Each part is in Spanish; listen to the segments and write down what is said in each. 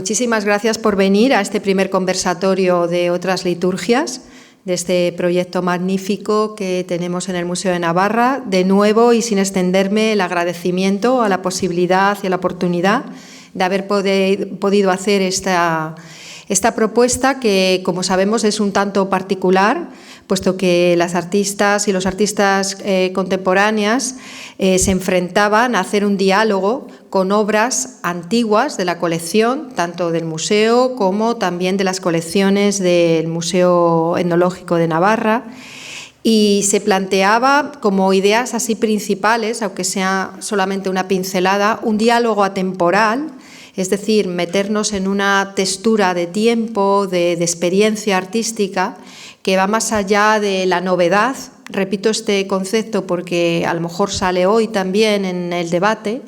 muchísimas gracias por venir a este primer conversatorio de otras liturgias, de este proyecto magnífico que tenemos en el Museo de Navarra. De nuevo, y sin extenderme, el agradecimiento a la posibilidad y a la oportunidad de haber podido hacer esta propuesta que, como sabemos, es un tanto particular, puesto que las artistas y los artistas contemporáneas se enfrentaban a hacer un diálogo con obras antiguas de la colección, tanto del museo como también de las colecciones del Museo Etnológico de Navarra, y se planteaba como ideas así principales, aunque sea solamente una pincelada, un diálogo atemporal, es decir, meternos en una textura de tiempo, de experiencia artística, que va más allá de la novedad. Repito este concepto porque a lo mejor sale hoy también en el debate.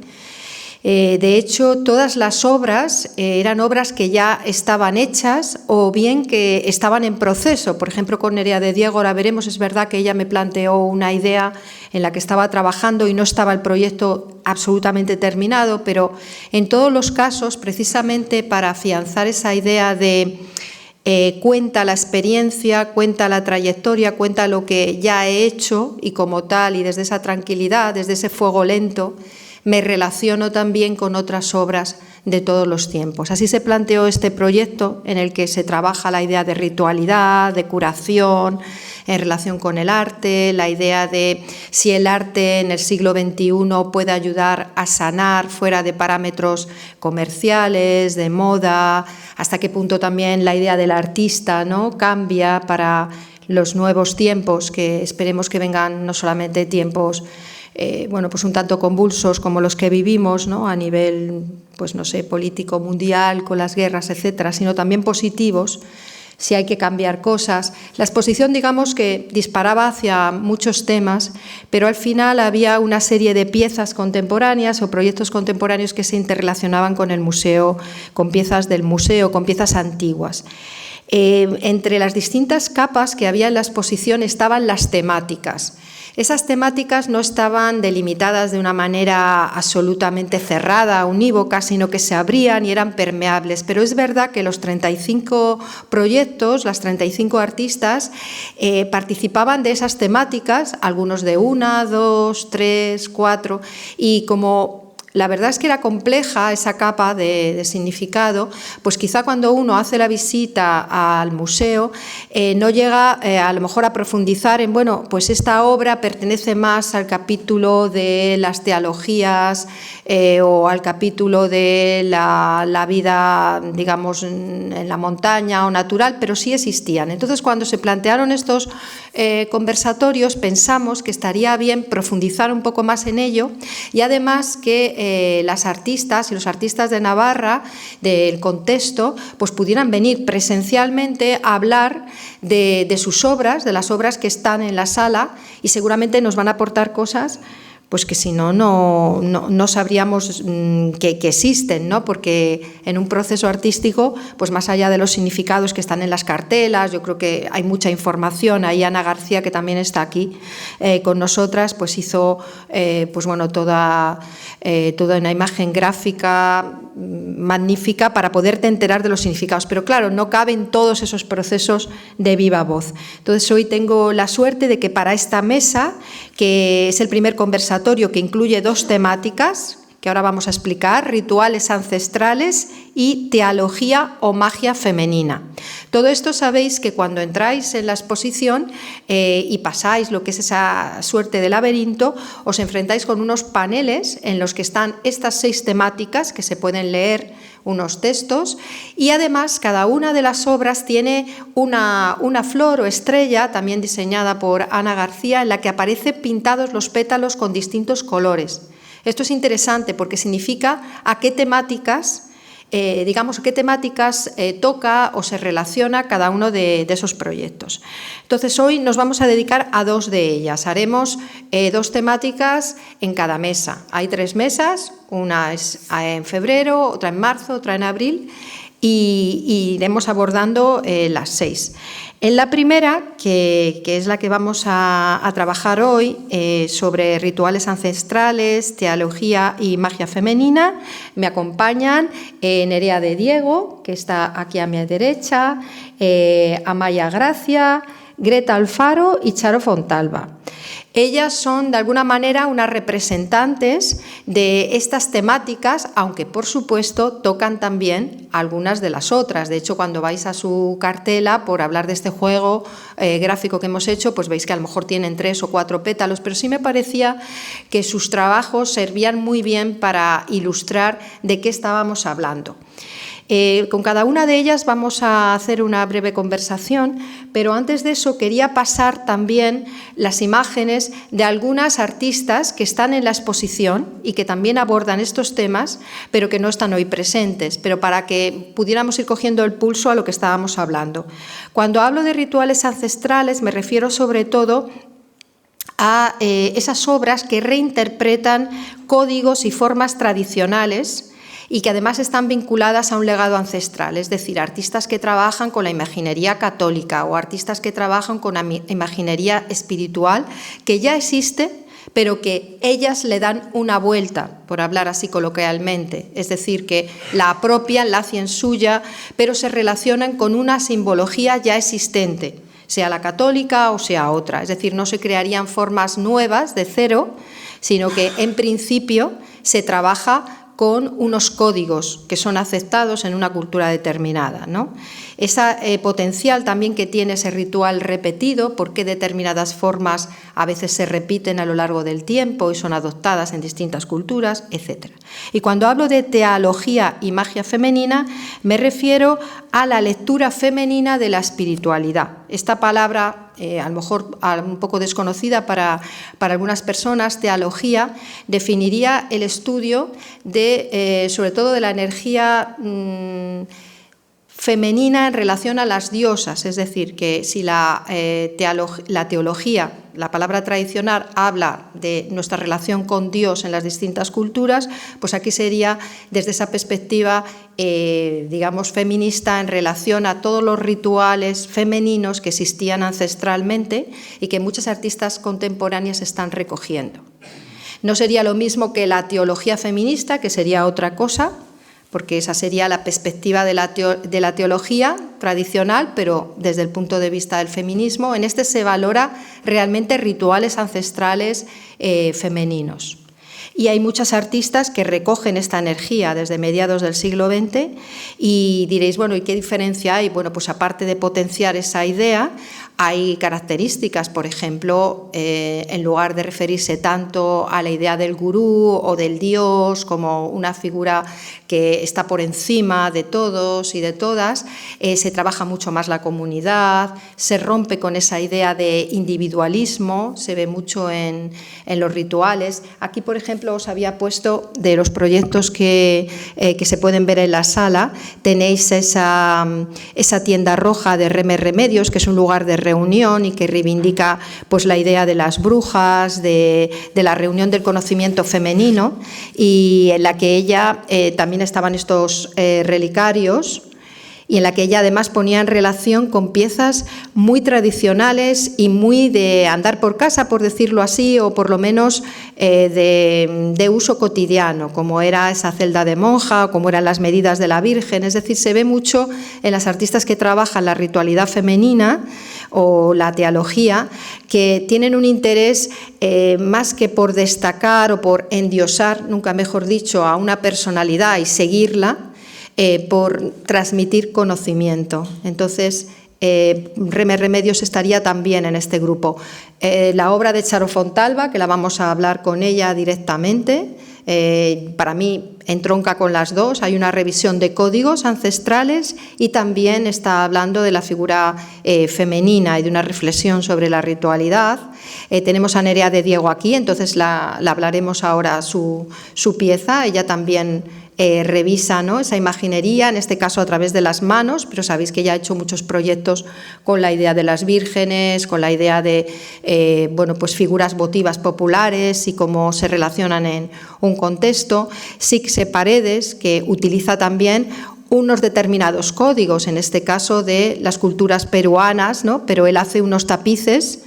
De hecho, todas las obras eran obras que ya estaban hechas o bien que estaban en proceso. Por ejemplo, con Nerea de Diego, ahora veremos, es verdad que ella me planteó una idea en la que estaba trabajando y no estaba el proyecto absolutamente terminado, pero en todos los casos, precisamente para afianzar esa idea de cuenta la experiencia, cuenta la trayectoria, cuenta lo que ya he hecho, y como tal, y desde esa tranquilidad, desde ese fuego lento, me relaciono también con otras obras de todos los tiempos. Así se planteó este proyecto, en el que se trabaja la idea de ritualidad, de curación, en relación con el arte, la idea de si el arte en el siglo XXI puede ayudar a sanar fuera de parámetros comerciales, de moda, hasta qué punto también la idea del artista, ¿no?, cambia para los nuevos tiempos, que esperemos que vengan no solamente tiempos pues un tanto convulsos como los que vivimos, ¿no?, a nivel, pues no sé, político mundial, con las guerras, etcétera, sino también positivos, si hay que cambiar cosas. La exposición, digamos, que disparaba hacia muchos temas, pero al final había una serie de piezas contemporáneas o proyectos contemporáneos que se interrelacionaban con el museo, con piezas del museo, con piezas antiguas. Entre las distintas capas que había en la exposición estaban las temáticas. Esas temáticas no estaban delimitadas de una manera absolutamente cerrada, unívoca, sino que se abrían y eran permeables. Pero es verdad que los 35 proyectos, las 35 artistas, participaban de esas temáticas, algunos de 1, 2, 3, 4, y como la verdad es que era compleja esa capa de significado, pues quizá cuando uno hace la visita al museo no llega a lo mejor a profundizar en, bueno, pues esta obra pertenece más al capítulo de las teologías o al capítulo de la vida, digamos, en la montaña o natural, pero sí existían. Entonces, cuando se plantearon estos conversatorios, pensamos que estaría bien profundizar un poco más en ello, y además que las artistas y los artistas de Navarra, del contexto, pues pudieran venir presencialmente a hablar de sus obras, de las obras que están en la sala, y seguramente nos van a aportar cosas pues que si no sabríamos que existen, ¿no? Porque en un proceso artístico, pues más allá de los significados que están en las cartelas, yo creo que hay mucha información. Ahí Ana García, que también está aquí con nosotras, pues hizo pues bueno, toda una imagen gráfica magnífica para poderte enterar de los significados, pero claro, no caben todos esos procesos de viva voz. Entonces hoy tengo la suerte de que para esta mesa, que es el primer conversatorio que incluye 2 temáticas, que ahora vamos a explicar, rituales ancestrales y teología o magia femenina. Todo esto sabéis que cuando entráis en la exposición y pasáis lo que es esa suerte de laberinto, os enfrentáis con unos paneles en los que están estas 6 temáticas que se pueden leer, unos textos, y además cada una de las obras tiene una flor o estrella, también diseñada por Ana García, en la que aparecen pintados los pétalos con distintos colores. Esto es interesante porque significa a qué temáticas, toca o se relaciona cada uno de esos proyectos. Entonces, hoy nos vamos a dedicar a 2 de ellas. Haremos 2 temáticas en cada mesa. Hay 3 mesas, una es en febrero, otra en marzo, otra en abril, y iremos abordando las 6. En la primera, que es la que vamos a trabajar hoy, sobre rituales ancestrales, teología y magia femenina, me acompañan Nerea de Diego, que está aquí a mi derecha, Amaya Gracia, Greta Alfaro y Charo Fontalba. Ellas son, de alguna manera, unas representantes de estas temáticas, aunque, por supuesto, tocan también algunas de las otras. De hecho, cuando vais a su cartela, por hablar de este juego gráfico que hemos hecho, pues veis que a lo mejor tienen 3 o 4 pétalos, pero sí me parecía que sus trabajos servían muy bien para ilustrar de qué estábamos hablando. Con cada una de ellas vamos a hacer una breve conversación, pero antes de eso quería pasar también las imágenes de algunas artistas que están en la exposición y que también abordan estos temas, pero que no están hoy presentes, pero para que pudiéramos ir cogiendo el pulso a lo que estábamos hablando. Cuando hablo de rituales ancestrales me refiero sobre todo a esas obras que reinterpretan códigos y formas tradicionales y que además están vinculadas a un legado ancestral, es decir, artistas que trabajan con la imaginería católica o artistas que trabajan con la imaginería espiritual, que ya existe, pero que ellas le dan una vuelta, por hablar así coloquialmente, es decir, que la apropian, la hacen suya, pero se relacionan con una simbología ya existente, sea la católica o sea otra, es decir, no se crearían formas nuevas de cero, sino que en principio se trabaja con unos códigos que son aceptados en una cultura determinada, ¿no? Ese potencial también que tiene ese ritual repetido, por qué determinadas formas a veces se repiten a lo largo del tiempo y son adoptadas en distintas culturas, etc. Y cuando hablo de teología y magia femenina, me refiero a la lectura femenina de la espiritualidad. Esta palabra, a lo mejor un poco desconocida para algunas personas, teología, definiría el estudio de, sobre todo de la energía femenina en relación a las diosas, es decir, que si la teología, la palabra tradicional, habla de nuestra relación con Dios en las distintas culturas, pues aquí sería desde esa perspectiva, digamos, feminista en relación a todos los rituales femeninos que existían ancestralmente y que muchas artistas contemporáneas están recogiendo. No sería lo mismo que la teología feminista, que sería otra cosa, porque esa sería la perspectiva de la teología tradicional, pero desde el punto de vista del feminismo. En este se valora realmente rituales ancestrales femeninos. Y hay muchas artistas que recogen esta energía desde mediados del siglo XX y diréis, bueno, ¿y qué diferencia hay? Bueno, pues aparte de potenciar esa idea, hay características, por ejemplo, en lugar de referirse tanto a la idea del gurú o del dios como una figura que está por encima de todos y de todas, se trabaja mucho más la comunidad, se rompe con esa idea de individualismo, se ve mucho en los rituales. Aquí, por ejemplo, os había puesto de los proyectos que se pueden ver en la sala, tenéis esa tienda roja de Remedios, que es un lugar de reunión y que reivindica pues la idea de las brujas, de la reunión del conocimiento femenino, y en la que ella también estaban estos relicarios, y en la que ella además ponía en relación con piezas muy tradicionales y muy de andar por casa, por decirlo así, o por lo menos de uso cotidiano, como era esa celda de monja o como eran las medidas de la Virgen. Es decir, se ve mucho en las artistas que trabajan la ritualidad femenina o la teología, que tienen un interés más que por destacar o por endiosar, nunca mejor dicho, a una personalidad y seguirla, por transmitir conocimiento. Entonces, Remedios estaría también en este grupo. La obra de Charo Fontalba, que la vamos a hablar con ella directamente, para mí entronca con las dos. Hay una revisión de códigos ancestrales y también está hablando de la figura femenina y de una reflexión sobre la ritualidad. Tenemos a Nerea de Diego aquí, entonces la hablaremos ahora su pieza. Ella también revisa, ¿no?, esa imaginería, en este caso a través de las manos, pero sabéis que ya ha hecho muchos proyectos con la idea de las vírgenes, con la idea de bueno, pues figuras votivas populares y cómo se relacionan en un contexto. Sixé Paredes, que utiliza también unos determinados códigos, en este caso de las culturas peruanas, ¿no? Pero él hace unos tapices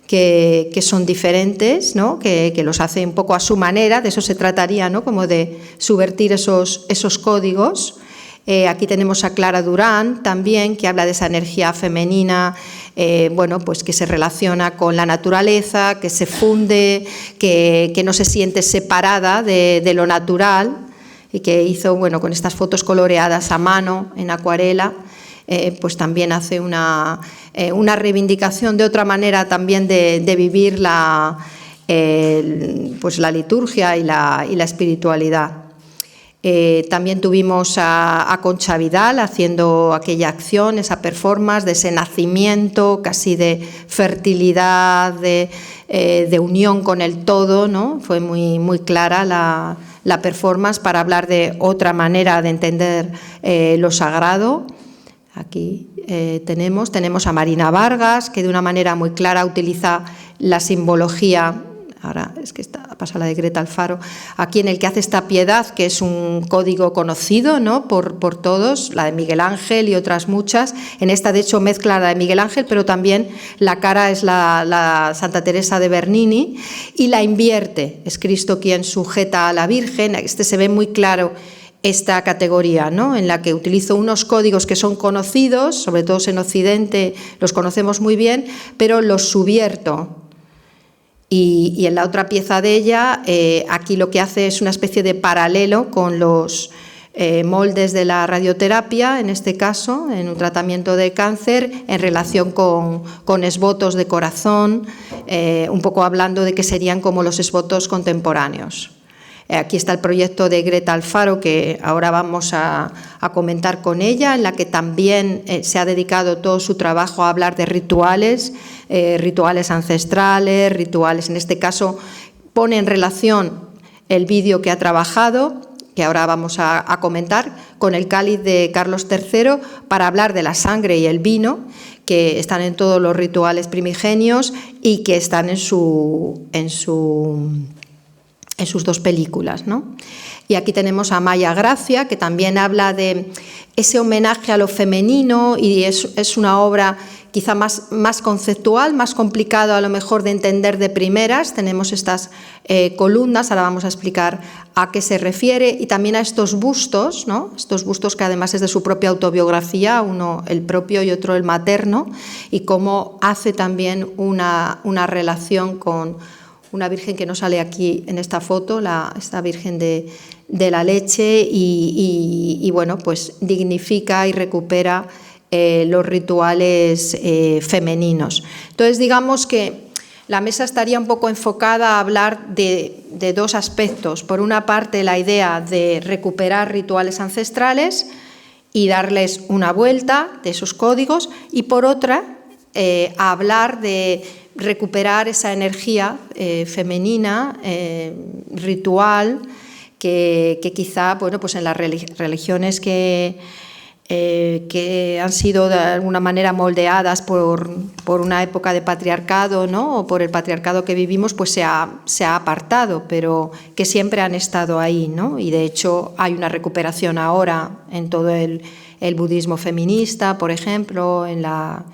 que son diferentes, ¿no? Que los hace un poco a su manera, de eso se trataría, ¿no? Como de subvertir esos códigos. Aquí tenemos a Clara Durán también, que habla de esa energía femenina, bueno, pues que se relaciona con la naturaleza, que se funde, que no se siente separada de lo natural, y que hizo, bueno, con estas fotos coloreadas a mano en acuarela, pues también hace una reivindicación de otra manera también de vivir pues la liturgia y la espiritualidad. También tuvimos a Concha Vidal haciendo aquella acción, esa performance de ese nacimiento casi de fertilidad, de unión con el todo, ¿no? Fue muy clara la performance para hablar de otra manera de entender lo sagrado. Aquí tenemos a Marina Vargas, que de una manera muy clara utiliza la simbología. Ahora es que pasa la de Greta Alfaro, aquí en el que hace esta piedad, que es un código conocido, ¿no? por todos, la de Miguel Ángel y otras muchas. En esta, de hecho, mezcla la de Miguel Ángel, pero también la cara es la Santa Teresa de Bernini, y la invierte. Es Cristo quien sujeta a la Virgen. Se ve muy claro esta categoría, ¿no? En la que utilizo unos códigos que son conocidos, sobre todo en Occidente los conocemos muy bien, pero los subvierto. Y en la otra pieza de ella, aquí lo que hace es una especie de paralelo con los moldes de la radioterapia, en este caso, en un tratamiento de cáncer, en relación con esbotos de corazón, un poco hablando de que serían como los esbotos contemporáneos. Aquí está el proyecto de Greta Alfaro, que ahora vamos a comentar con ella, en la que también se ha dedicado todo su trabajo a hablar de rituales, rituales ancestrales, rituales, en este caso pone en relación el vídeo que ha trabajado, que ahora vamos a comentar, con el cáliz de Carlos III, para hablar de la sangre y el vino, que están en todos los rituales primigenios y que están en sus dos películas, ¿no? Y aquí tenemos a Maya Gracia, que también habla de ese homenaje a lo femenino, y es una obra quizá más conceptual, más complicado a lo mejor de entender de primeras. Tenemos estas columnas, ahora vamos a explicar a qué se refiere, y también a estos bustos, ¿no? Estos bustos que además es de su propia autobiografía, uno el propio y otro el materno, y cómo hace también una relación con una virgen que no sale aquí en esta foto, esta Virgen de la Leche, y bueno, pues dignifica y recupera los rituales femeninos. Entonces, digamos que la mesa estaría un poco enfocada a hablar de dos aspectos. Por una parte, la idea de recuperar rituales ancestrales y darles una vuelta de esos códigos, y por otra, a hablar de recuperar esa energía femenina, ritual, que quizá, bueno, pues en las religiones que han sido de alguna manera moldeadas por una época de patriarcado, ¿no? O por el patriarcado que vivimos, pues se ha apartado, pero que siempre han estado ahí, ¿no? Y de hecho hay una recuperación ahora en todo el budismo feminista, por ejemplo, en la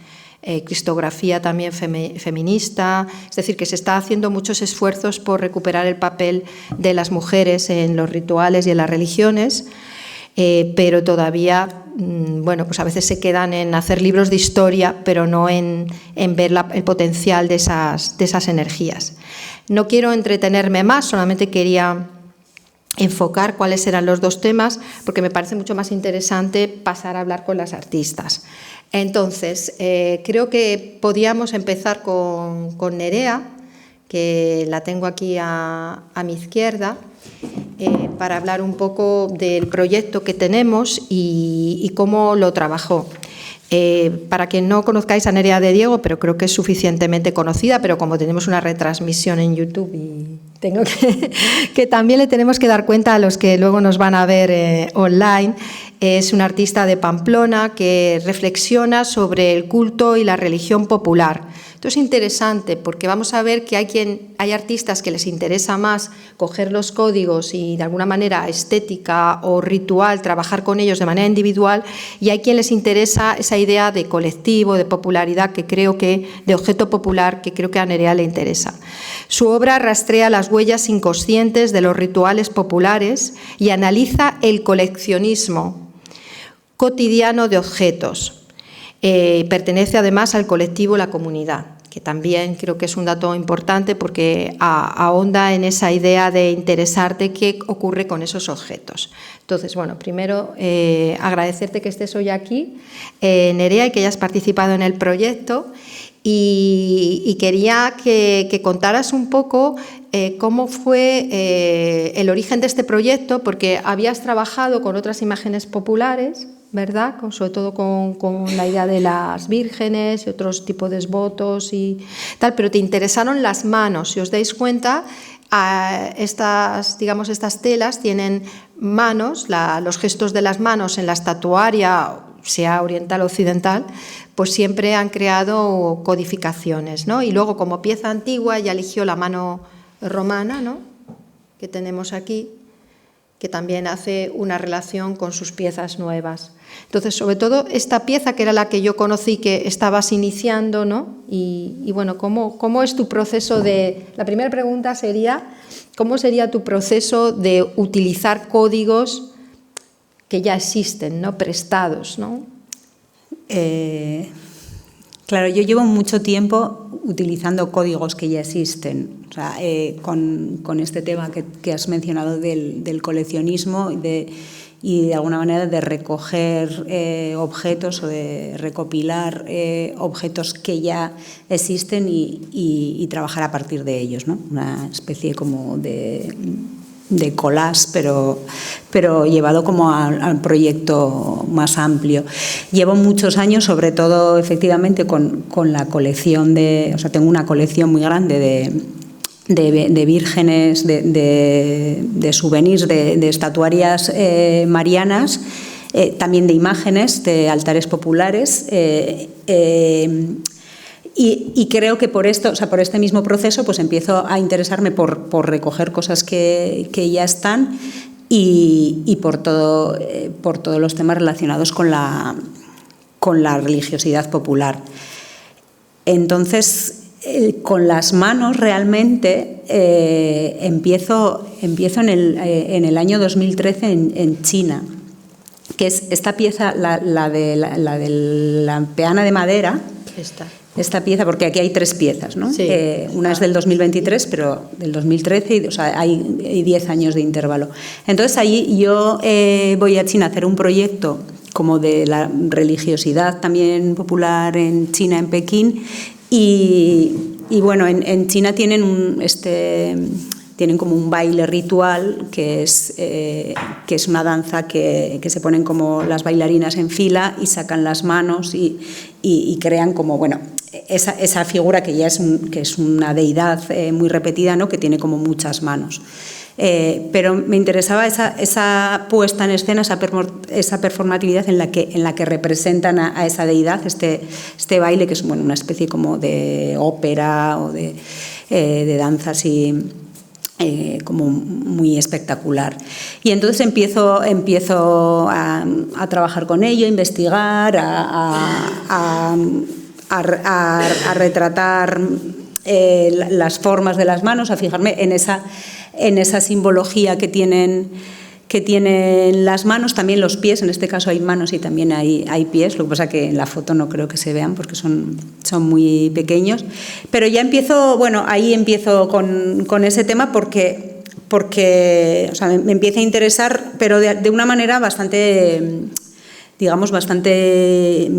cristografía también feminista, es decir, que se está haciendo muchos esfuerzos por recuperar el papel de las mujeres en los rituales y en las religiones, pero todavía, bueno, pues a veces se quedan en hacer libros de historia, pero no en ver el potencial de esas energías. No quiero entretenerme más, solamente quería enfocar cuáles eran los dos temas, porque me parece mucho más interesante pasar a hablar con las artistas. Entonces, creo que podíamos empezar con Nerea, que la tengo aquí a mi izquierda, para hablar un poco del proyecto que tenemos y cómo lo trabajó. Para quien no conozcáis a Nerea de Diego, pero creo que es suficientemente conocida, pero como tenemos una retransmisión en YouTube y tengo que también le tenemos que dar cuenta a los que luego nos van a ver online, es una artista de Pamplona que reflexiona sobre el culto y la religión popular. Entonces Esto es interesante porque vamos a ver que hay artistas que les interesa más coger los códigos y de alguna manera estética o ritual, trabajar con ellos de manera individual, y hay quien les interesa esa idea de colectivo, de popularidad, de objeto popular, que creo que a Nerea le interesa. Su obra rastrea las huellas inconscientes de los rituales populares y analiza el coleccionismo cotidiano de objetos. Pertenece además al colectivo La Comunidad, que también creo que es un dato importante porque ahonda en esa idea de interesarte qué ocurre con esos objetos. Entonces, bueno, primero agradecerte que estés hoy aquí, Nerea, y que hayas participado en el proyecto, y quería que contaras un poco cómo fue el origen de este proyecto, porque habías trabajado con otras imágenes populares, ¿verdad? Sobre todo con la idea de las vírgenes y otros tipos de votos y tal, pero te interesaron las manos. Si os dais cuenta, estas telas tienen manos, los gestos de las manos en la estatuaria, sea oriental o occidental, pues siempre han creado codificaciones, ¿no? Y luego, como pieza antigua, ya eligió la mano romana, ¿no?, que tenemos aquí, que también hace una relación con sus piezas nuevas. Entonces, sobre todo, esta pieza, que era la que yo conocí, que estabas iniciando, ¿no? Y bueno, ¿cómo es tu proceso de...? La primera pregunta sería, ¿cómo sería tu proceso de utilizar códigos que ya existen, ¿no?, prestados, ¿no? Claro, yo llevo mucho tiempo utilizando códigos que ya existen, o sea, con este tema que has mencionado del coleccionismo y de alguna manera de recoger objetos o de recopilar objetos que ya existen y trabajar a partir de ellos, ¿no? Una especie como de collage, pero llevado como al proyecto más amplio. Llevo muchos años, sobre todo efectivamente con la colección o sea, tengo una colección muy grande de vírgenes, de souvenirs, de estatuarias marianas, también de imágenes de altares populares. Y creo que por esto, o sea, por este mismo proceso, pues empiezo a interesarme por recoger cosas que ya están y por todos los temas relacionados con la religiosidad popular. Entonces, con las manos realmente empiezo en el año 2013 en China, que es esta pieza, la de la peana de madera. Esta pieza, porque aquí hay 3 piezas, ¿no? Sí. Una es del 2023, pero del 2013, o sea, hay 10 años de intervalo. Entonces, ahí yo voy a China a hacer un proyecto como de la religiosidad también popular en China, en Pekín, y bueno, en China tienen tienen como un baile ritual que es una danza que se ponen como las bailarinas en fila y sacan las manos y crean como, bueno, esa figura que ya es una deidad muy repetida, ¿no?, que tiene como muchas manos. Pero me interesaba esa puesta en escena, esa performatividad en la que representan a esa deidad, este baile que es, bueno, una especie como de ópera o de danza así, como muy espectacular. Y entonces empiezo a trabajar con ello, a investigar, a retratar las formas de las manos, a fijarme en esa simbología que tienen las manos, también los pies. En este caso hay manos y también hay pies, lo que pasa que en la foto no creo que se vean porque son muy pequeños, pero ya ahí empiezo con ese tema porque o sea, me empieza a interesar, pero de una manera bastante, digamos, me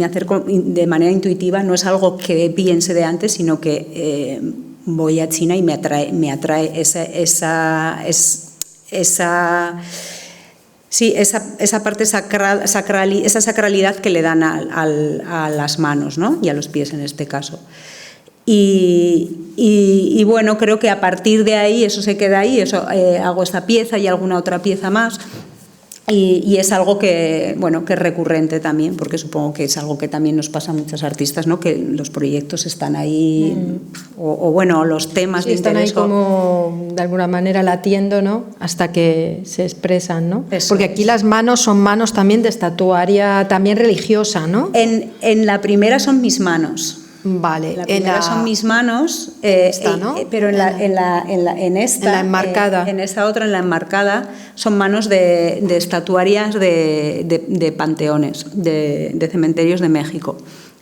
acerco de manera intuitiva. No es algo que piense de antes, sino que voy a China y me atrae esa parte sacral, esa sacralidad que le dan a las manos, ¿no?, y a los pies en este caso. Y bueno, creo que a partir de ahí eso se queda ahí, hago esta pieza y alguna otra pieza más. Y es algo que, bueno, que es recurrente también, porque supongo que es algo que también nos pasa a muchos artistas, ¿no? Que los proyectos están ahí, o bueno, los temas sí, de están interés. Están ahí como, de alguna manera, latiendo, ¿no? Hasta que se expresan, ¿no? Eso porque aquí las manos son manos también de estatuaria, también religiosa, ¿no? En la primera son mis manos. Vale. La primera son mis manos, esta, ¿no? Pero en esta enmarcada. En esta otra, en la enmarcada, son manos de estatuarias de panteones, de cementerios de México.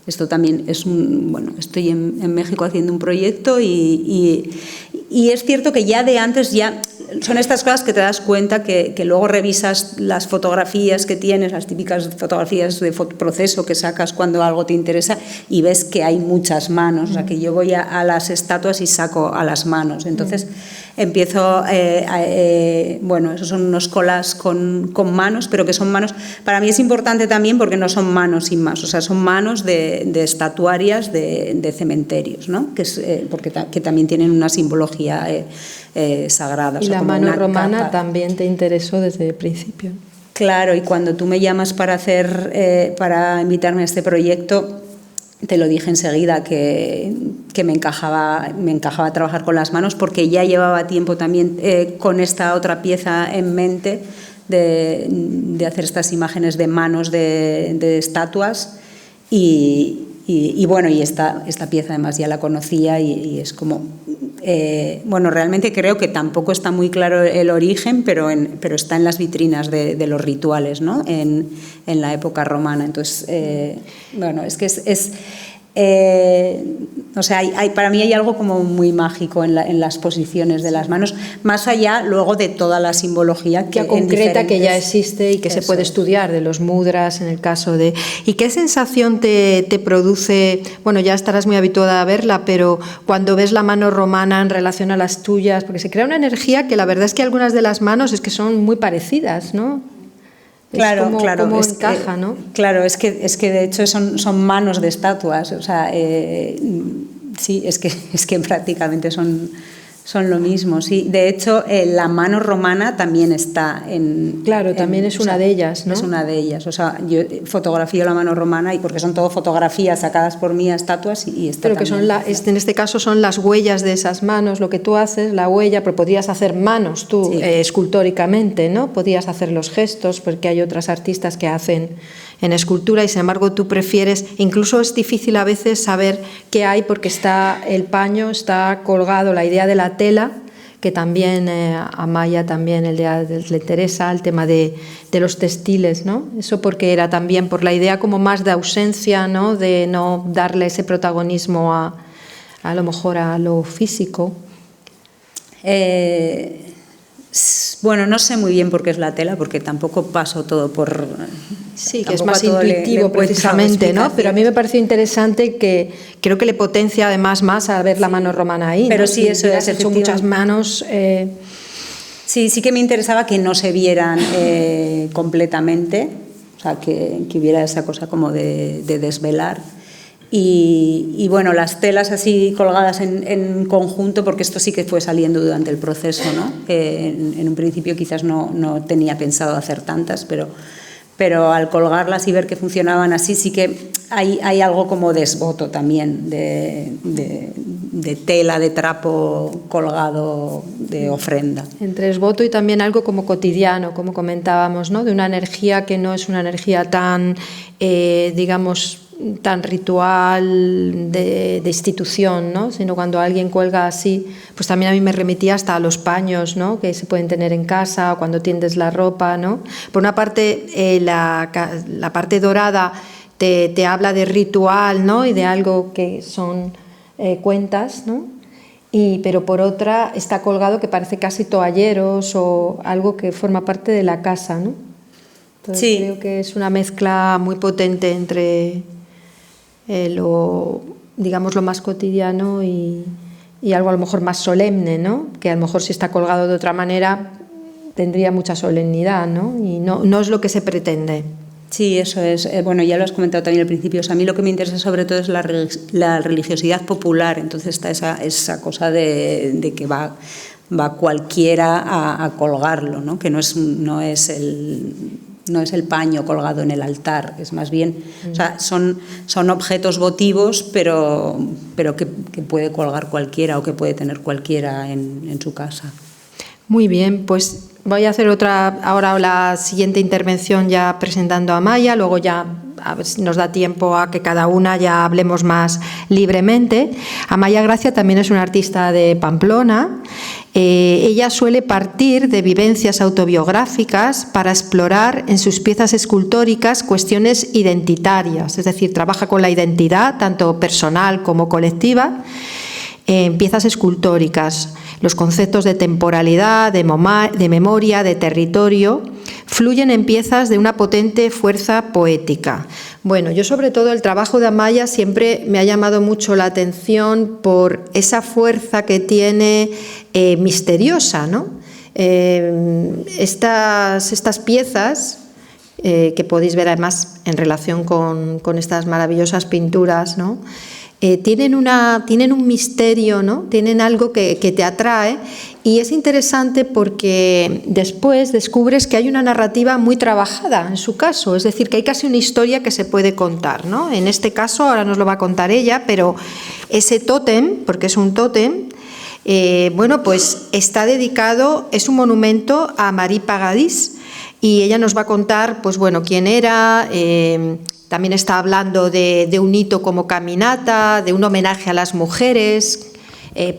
Esto también es bueno, estoy en México haciendo un proyecto y es cierto que ya de antes ya son estas cosas que te das cuenta que luego revisas las fotografías que tienes, las típicas fotografías de proceso que sacas cuando algo te interesa y ves que hay muchas manos, o sea que yo voy a las estatuas y saco a las manos, entonces empiezo, bueno, esos son unos colas con manos, pero que son manos, para mí es importante también porque no son manos sin más, o sea, son manos de estatuarias de cementerios, ¿no? Que también tienen una simbología sagrada. Y la mano romana también te interesó desde el principio. Claro, y cuando tú me llamas para invitarme a este proyecto, te lo dije enseguida que me encajaba trabajar con las manos, porque ya llevaba tiempo también con esta otra pieza en mente de hacer estas imágenes de manos de estatuas y bueno, y esta pieza además ya la conocía y es como bueno, realmente creo que tampoco está muy claro el origen, pero está en las vitrinas de los rituales, ¿no? En la época romana. Entonces, bueno, es que o sea, para mí hay algo como muy mágico en las posiciones de las manos, más allá luego de toda la simbología que concreta que ya existe y que se puede estudiar, de los mudras en el caso de... ¿Y qué sensación te produce? Bueno, ya estarás muy habituada a verla, pero cuando ves la mano romana en relación a las tuyas, porque se crea una energía que la verdad es que algunas de las manos es que son muy parecidas, ¿no? Claro, claro. Cómo encaja, ¿no? Claro, es que de hecho son manos de estatuas, o sea, sí, es que prácticamente son lo mismo, sí. De hecho, la mano romana también está en... Claro, también es una de ellas, ¿no? Es una de ellas, o sea, yo fotografío la mano romana y porque son todo fotografías sacadas por mí a estatuas y esta pero también. Que en este caso son las huellas de esas manos, lo que tú haces, la huella, pero podrías hacer manos tú, sí. Escultóricamente, ¿no? Podías hacer los gestos, porque hay otras artistas que hacen en escultura y sin embargo tú prefieres, incluso es difícil a veces saber qué hay porque está el paño, está colgado, la idea de la tela, que también a Maya también le interesa el tema de los textiles, ¿no? Eso porque era también por la idea como más de ausencia, ¿no? De no darle ese protagonismo a lo mejor a lo físico. Bueno, no sé muy bien por qué es la tela, porque tampoco paso todo por... Sí, que es más intuitivo precisamente, ¿no? Pero a mí me pareció interesante que creo que le potencia además más a ver la mano romana ahí, ¿no? Pero sí, eso es, has hecho muchas manos... Sí que me interesaba que no se vieran completamente, o sea, que hubiera esa cosa como de desvelar. Y bueno, las telas así colgadas en conjunto, porque esto sí que fue saliendo durante el proceso, ¿no? En un principio quizás no tenía pensado hacer tantas, pero al colgarlas y ver que funcionaban así, sí que hay algo como desboto también de tela, de trapo colgado de ofrenda. Entre esboto y también algo como cotidiano, como comentábamos, ¿no? De una energía que no es una energía tan, digamos, tan ritual de institución, ¿no? Sino cuando alguien cuelga así, pues también a mí me remitía hasta a los paños, ¿no? Que se pueden tener en casa o cuando tiendes la ropa, ¿no? Por una parte, la parte dorada te habla de ritual, ¿no? Y de algo que son cuentas, ¿no? Pero por otra está colgado que parece casi toalleros o algo que forma parte de la casa, ¿no? Entonces, sí. Creo que es una mezcla muy potente entre lo más cotidiano y algo a lo mejor más solemne, ¿no? Que a lo mejor si está colgado de otra manera tendría mucha solemnidad, ¿no? Y no es lo que se pretende. Sí, eso es. Bueno, ya lo has comentado también al principio. O sea, a mí lo que me interesa sobre todo es la religiosidad popular. Entonces está esa cosa de que va va cualquiera a colgarlo, ¿no? Que no es el paño colgado en el altar, es más bien, o sea, son objetos votivos, pero que puede colgar cualquiera o que puede tener cualquiera en su casa. Muy bien, pues voy a hacer ahora la siguiente intervención ya presentando a Amaia, luego ya a ver si nos da tiempo a que cada una ya hablemos más libremente. Amaia Gracia también es una artista de Pamplona. Ella suele partir de vivencias autobiográficas para explorar en sus piezas escultóricas cuestiones identitarias, es decir, trabaja con la identidad, tanto personal como colectiva, en piezas escultóricas. Los conceptos de temporalidad, de memoria, de territorio, fluyen en piezas de una potente fuerza poética. Bueno, yo sobre todo el trabajo de Amaia siempre me ha llamado mucho la atención por esa fuerza que tiene misteriosa, ¿no? Estas piezas que podéis ver además en relación con estas maravillosas pinturas, ¿no? Tienen un misterio, ¿no? Tienen algo que te atrae, y es interesante porque después descubres que hay una narrativa muy trabajada en su caso, es decir, que hay casi una historia que se puede contar, ¿no? En este caso, ahora nos lo va a contar ella, pero ese tótem, porque es un tótem, bueno, pues está dedicado, es un monumento a Marie Paradis, y ella nos va a contar, pues bueno, quién era. También está hablando de un hito como caminata, de un homenaje a las mujeres,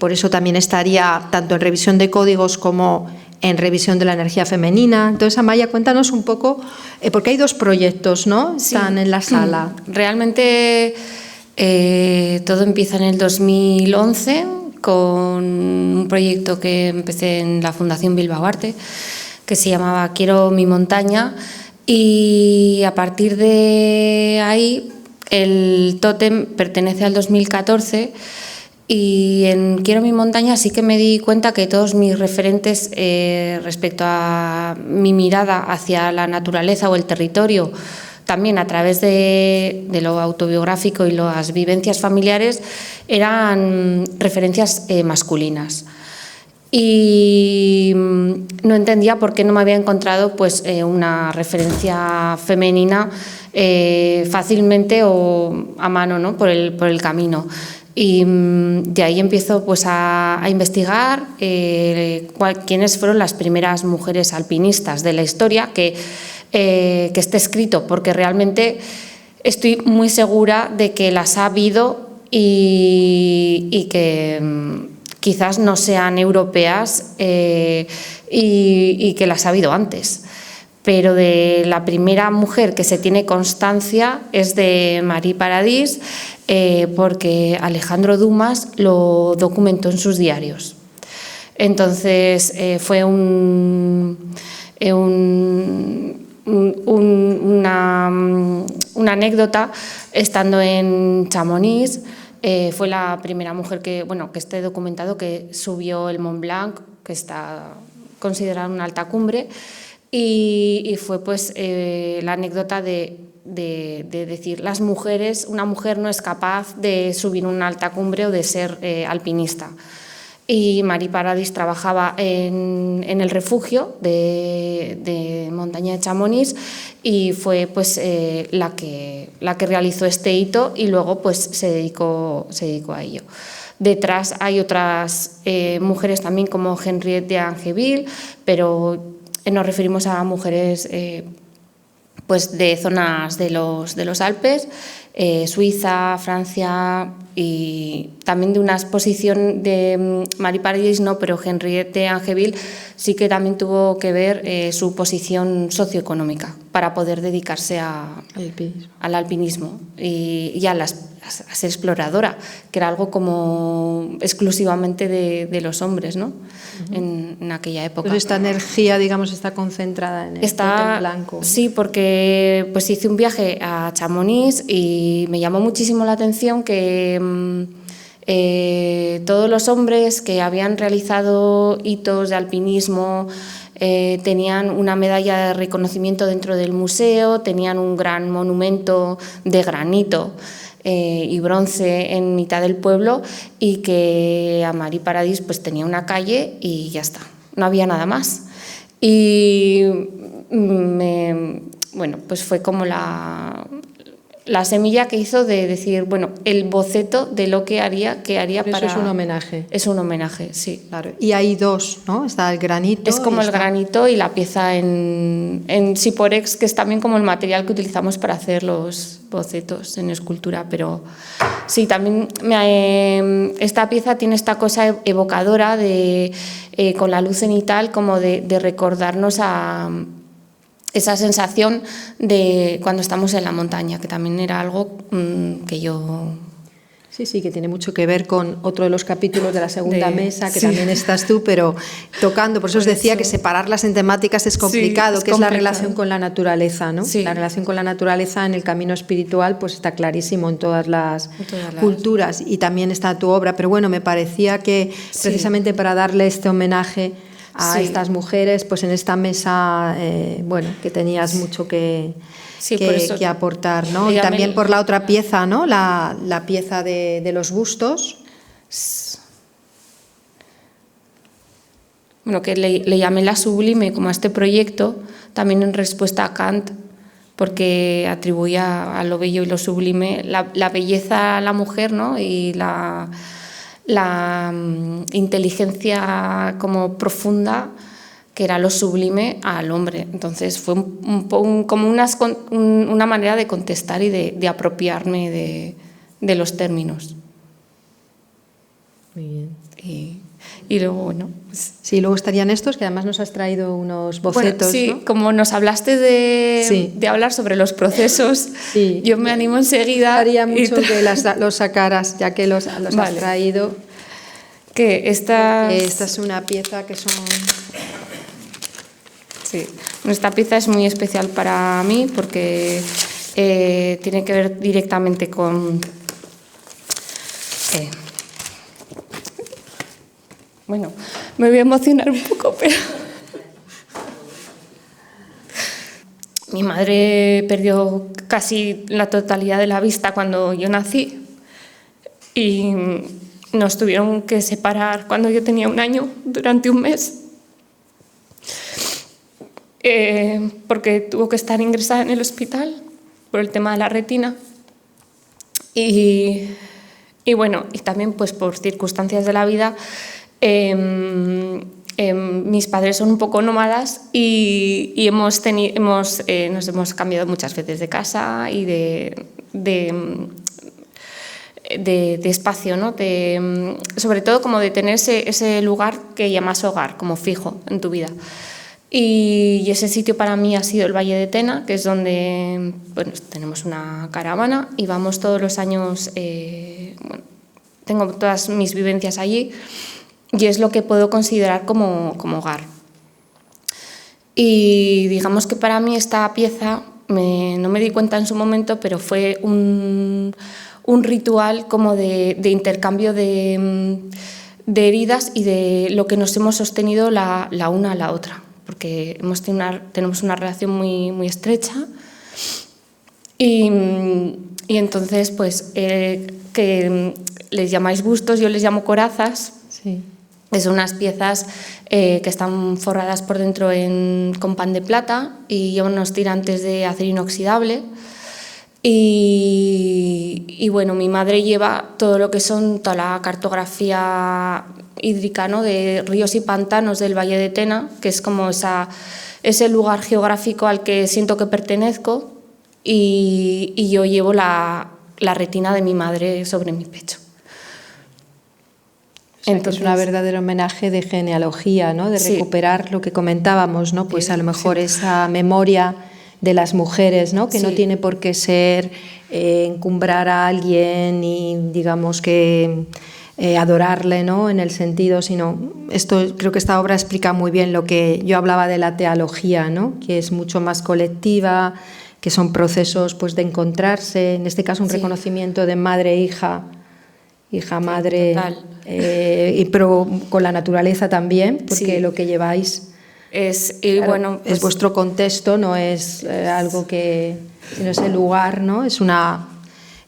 por eso también estaría tanto en revisión de códigos como en revisión de la energía femenina. Entonces, Amaia, cuéntanos un poco, porque hay dos proyectos, ¿no? Están en la sala. Realmente todo empieza en el 2011 con un proyecto que empecé en la Fundación Bilbao Arte, que se llamaba Quiero mi montaña. Y a partir de ahí el tótem pertenece al 2014, y en Quiero mi montaña sí que me di cuenta que todos mis referentes respecto a mi mirada hacia la naturaleza o el territorio, también a través de lo autobiográfico y las vivencias familiares, eran referencias masculinas. Y no entendía por qué no me había encontrado pues, una referencia femenina fácilmente o a mano, ¿no? por el camino. Y de ahí empiezo pues, a investigar quiénes fueron las primeras mujeres alpinistas de la historia, que esté escrito, porque realmente estoy muy segura de que las ha habido y que quizás no sean europeas y que las ha habido antes. Pero de la primera mujer que se tiene constancia es de Marie Paradis, porque Alejandro Dumas lo documentó en sus diarios. Entonces fue una anécdota estando en Chamonix. Fue la primera mujer que esté documentado que subió el Mont Blanc, que está considerado una alta cumbre, y fue pues la anécdota de decir, una mujer no es capaz de subir una alta cumbre o de ser alpinista. Y Marie Paradis trabajaba en el refugio de montaña de Chamonix, y fue pues la que realizó este hito, y luego pues se dedicó a ello. Detrás hay otras mujeres también, como Henriette de Angeville, pero nos referimos a mujeres pues de zonas de los Alpes, Suiza, Francia, y también de una exposición de Marie Paradis, no, pero Henriette de Angeville sí que también tuvo que ver su posición socioeconómica para poder dedicarse al alpinismo y a ser exploradora, que era algo como exclusivamente de los hombres, ¿no? En aquella época. Pues esta energía, digamos, está concentrada en el tótem blanco. Sí, porque pues hice un viaje a Chamonix y me llamó muchísimo la atención que todos los hombres que habían realizado hitos de alpinismo tenían una medalla de reconocimiento dentro del museo, tenían un gran monumento de granito y bronce en mitad del pueblo, y que Amari Paradis pues tenía una calle y ya está, no había nada más. Y bueno, pues fue como la semilla que hizo de decir, bueno, el boceto de lo que haría Pero para... eso es un homenaje. Es un homenaje, sí. Claro. Y hay dos, ¿no? Está el granito. Es como el granito y la pieza en Siporex, que es también como el material que utilizamos para hacer los bocetos en escultura. Pero sí, también esta pieza tiene esta cosa evocadora de, con la luz cenital, como de recordarnos a esa sensación de cuando estamos en la montaña, que también era algo que yo... Sí, que tiene mucho que ver con otro de los capítulos de la segunda mesa, que sí. también estás tú, pero tocando. Por eso os decía que separarlas en temáticas es complicado, que es la relación con la naturaleza, ¿no? Sí. La relación con la naturaleza en el camino espiritual pues está clarísimo en todas las culturas, y también está tu obra. Pero bueno, me parecía que precisamente para darle este homenaje a estas mujeres, pues en esta mesa, bueno, que tenías mucho que aportar, ¿no? Y también por la otra pieza, ¿no? La pieza de los bustos. Bueno, que le llamé la sublime como a este proyecto, también en respuesta a Kant, porque atribuía a lo bello y lo sublime la belleza a la mujer, ¿no? Y la inteligencia como profunda, que era lo sublime, al hombre. Entonces fue como una manera de contestar y de apropiarme de los términos. Muy bien. Y luego, bueno... Pues, sí, luego estarían estos, que además nos has traído unos bocetos, bueno, sí, ¿no? Como nos hablaste de hablar sobre los procesos, yo me animo enseguida. Haría mucho que los sacaras, ya que los has traído. Que esta es una pieza que son... Sí, esta pieza es muy especial para mí porque tiene que ver directamente con... Bueno, me voy a emocionar un poco, pero... Mi madre perdió casi la totalidad de la vista cuando yo nací y nos tuvieron que separar cuando yo tenía 1 año durante 1 mes. Porque tuvo que estar ingresada en el hospital por el tema de la retina y bueno, y también pues por circunstancias de la vida mis padres son un poco nómadas y nos hemos cambiado muchas veces de casa y de espacio, ¿no? Sobre todo como de tener ese lugar que llamas hogar, como fijo en tu vida. Y ese sitio para mí ha sido el Valle de Tena, que es donde tenemos una caravana y vamos todos los años, tengo todas mis vivencias allí y es lo que puedo considerar como hogar. Y digamos que para mí esta pieza, no me di cuenta en su momento, pero fue un ritual como de intercambio de heridas y de lo que nos hemos sostenido la una a la otra, porque tenemos una relación muy, muy estrecha y entonces pues que les llamáis bustos, yo les llamo corazas. Sí. Es unas piezas que están forradas por dentro con pan de plata y llevan unos tirantes de acero inoxidable. Y bueno, mi madre lleva todo lo que son toda la cartografía hídrica, ¿no? De ríos y pantanos del Valle de Tena, que es como ese lugar geográfico al que siento que pertenezco, y yo llevo la retina de mi madre sobre mi pecho. Entonces, es un verdadero homenaje de genealogía, ¿no? De recuperar lo que comentábamos, ¿no? Pues a lo mejor esa memoria de las mujeres, ¿no? Que no tiene por qué ser encumbrar a alguien y digamos que adorarle, ¿no? En el sentido, sino creo que esta obra explica muy bien lo que yo hablaba de la teología, ¿no? Que es mucho más colectiva, que son procesos pues de encontrarse, en este caso un reconocimiento de madre e hija madre, pero con la naturaleza también, porque lo que lleváis es vuestro contexto, no es algo que, sino es el lugar, ¿no? Es una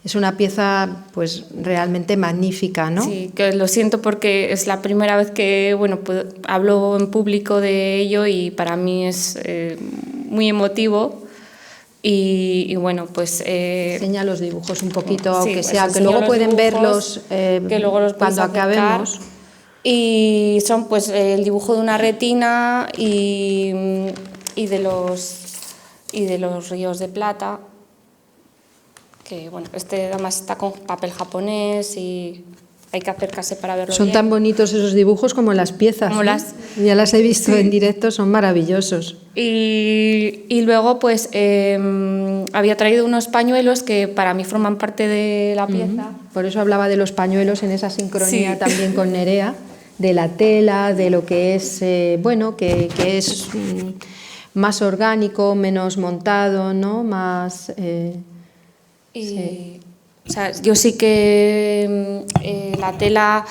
es una pieza pues realmente magnífica, ¿no? Sí, que lo siento porque es la primera vez que hablo en público de ello y para mí es muy emotivo. Y bueno, pues... enseña los dibujos un poquito, sí, aunque pues sea, que luego pueden verlos que luego los cuando acabemos. Y son pues el dibujo de una retina y de los ríos de plata, que bueno, además está con papel japonés y hay que acercarse para verlo Son bien. tan bonitos esos dibujos como las piezas. Como ya las he visto en directo, son maravillosos. Y luego pues había traído unos pañuelos que para mí forman parte de la pieza. Por eso hablaba de los pañuelos en esa sincronía también con Nerea, de la tela, de lo que es, que es más orgánico, menos montado, ¿no? Más... O sea, yo sí que la tela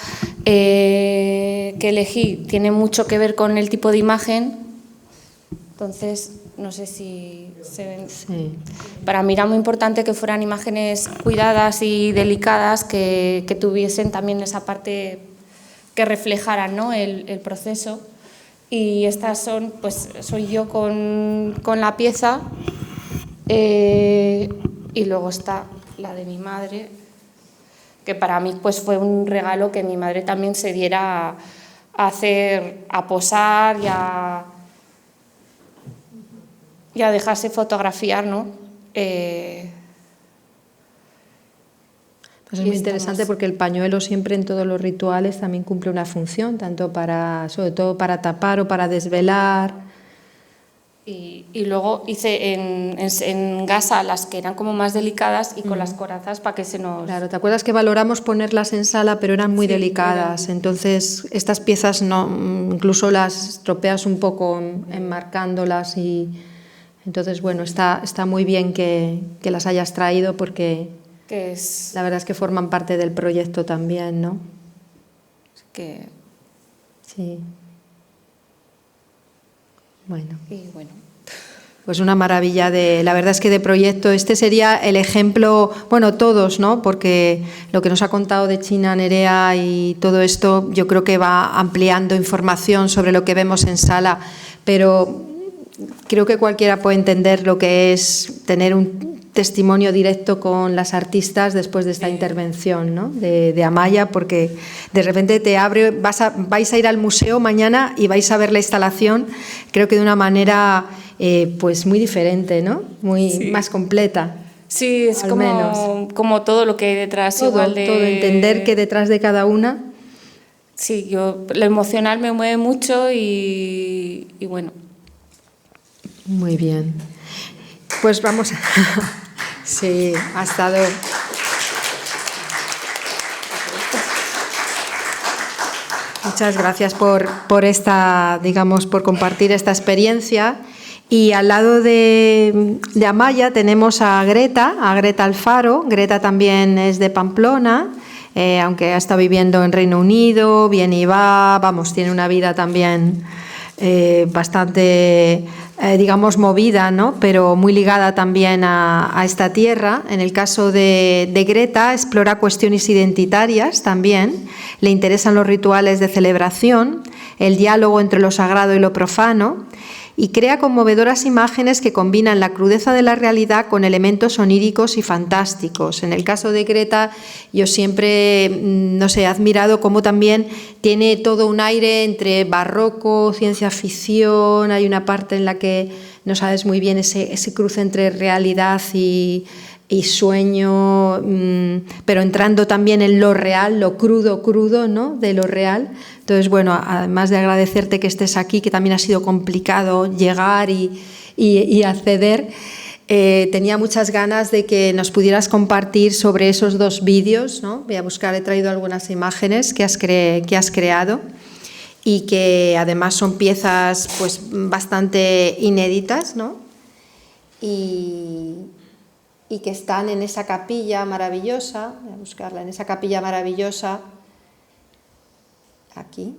que elegí tiene mucho que ver con el tipo de imagen, entonces no sé si se ven. Sí. Para mí era muy importante que fueran imágenes cuidadas y delicadas, que tuviesen también esa parte que reflejaran, ¿no?, el proceso. Y estas son, pues soy yo con la pieza y luego está la de mi madre, que para mí pues fue un regalo que mi madre también se diera a posar y a dejarse fotografiar, ¿no? Pues es muy interesante porque el pañuelo siempre en todos los rituales también cumple una función, tanto sobre todo para tapar o para desvelar. Y luego hice en gasa las que eran como más delicadas y con las corazas para que se nos... Claro, ¿te acuerdas que valoramos ponerlas en sala, pero eran muy delicadas? Entonces, estas piezas no, incluso las estropeas un poco enmarcándolas y... Entonces, bueno, está muy bien que las hayas traído porque la verdad es que forman parte del proyecto también, ¿no? Sí. Bueno. Pues una maravilla la verdad es que de proyecto. Este sería el ejemplo, bueno, todos, ¿no? Porque lo que nos ha contado de China, Nerea y todo esto, yo creo que va ampliando información sobre lo que vemos en sala, pero creo que cualquiera puede entender lo que es tener un testimonio directo con las artistas después de esta intervención, ¿no?, de Amaya, porque de repente te abre, vais a ir al museo mañana y vais a ver la instalación, creo que de una manera pues muy diferente, ¿no?, más completa. Sí, es como todo lo que hay detrás. Todo, entender que detrás de cada una... Sí, lo emocional me mueve mucho y bueno. Muy bien. Pues vamos a... Sí, ha estado... Muchas gracias por esta, digamos, por compartir esta experiencia. Y al lado de Amaya tenemos a Greta Alfaro. Greta también es de Pamplona, aunque ha estado viviendo en Reino Unido, viene y va, tiene una vida también bastante, digamos, movida, ¿no?, pero muy ligada también a esta tierra. En el caso de Greta, explora cuestiones identitarias también, le interesan los rituales de celebración, el diálogo entre lo sagrado y lo profano, y crea conmovedoras imágenes que combinan la crudeza de la realidad con elementos oníricos y fantásticos. En el caso de Greta, yo siempre, he admirado cómo también tiene todo un aire entre barroco, ciencia ficción, hay una parte en la que no sabes muy bien ese cruce entre realidad y sueño, pero entrando también en lo real, lo crudo, ¿no?, de lo real. Entonces, bueno, además de agradecerte que estés aquí, que también ha sido complicado llegar y acceder, tenía muchas ganas de que nos pudieras compartir sobre esos 2 vídeos, ¿no? Voy a buscar, he traído algunas imágenes que has creado y que además son piezas pues bastante inéditas, ¿no? Y que están en esa capilla maravillosa, voy a buscarla, en esa capilla maravillosa, aquí.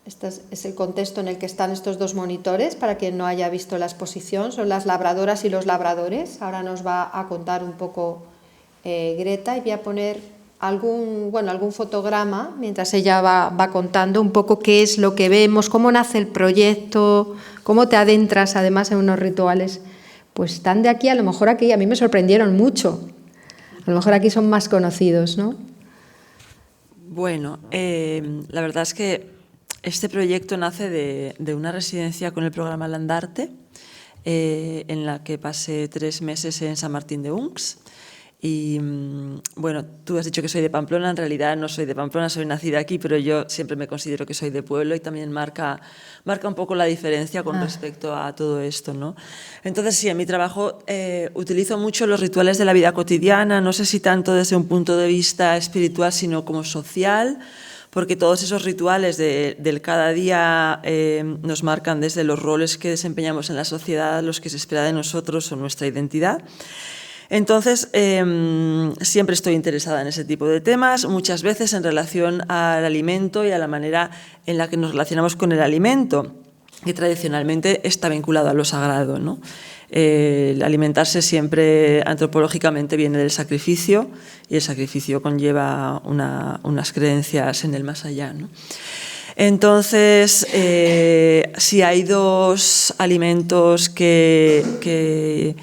Este es el contexto en el que están estos 2 monitores, para quien no haya visto la exposición, son las labradoras y los labradores. Ahora nos va a contar un poco Greta, y voy a poner algún fotograma mientras ella va contando un poco qué es lo que vemos, cómo nace el proyecto, cómo te adentras además en unos rituales. Pues están de aquí, a lo mejor aquí, a mí me sorprendieron mucho. A lo mejor aquí son más conocidos, ¿no? Bueno, la verdad es que este proyecto nace de una residencia con el programa Landarte, en la que pasé 3 meses en San Martín de Unx. Y bueno, tú has dicho que soy de Pamplona, en realidad no soy de Pamplona, soy nacida aquí, pero yo siempre me considero que soy de pueblo y también marca un poco la diferencia con respecto a todo esto, ¿no? Entonces sí, en mi trabajo utilizo mucho los rituales de la vida cotidiana, no sé si tanto desde un punto de vista espiritual, sino como social, porque todos esos rituales del cada día nos marcan desde los roles que desempeñamos en la sociedad, los que se espera de nosotros o nuestra identidad. Entonces, siempre estoy interesada en ese tipo de temas, muchas veces en relación al alimento y a la manera en la que nos relacionamos con el alimento, que tradicionalmente está vinculado a lo sagrado, ¿no? El alimentarse siempre antropológicamente viene del sacrificio y el sacrificio conlleva unas creencias en el más allá, ¿no? Entonces, si hay 2 alimentos que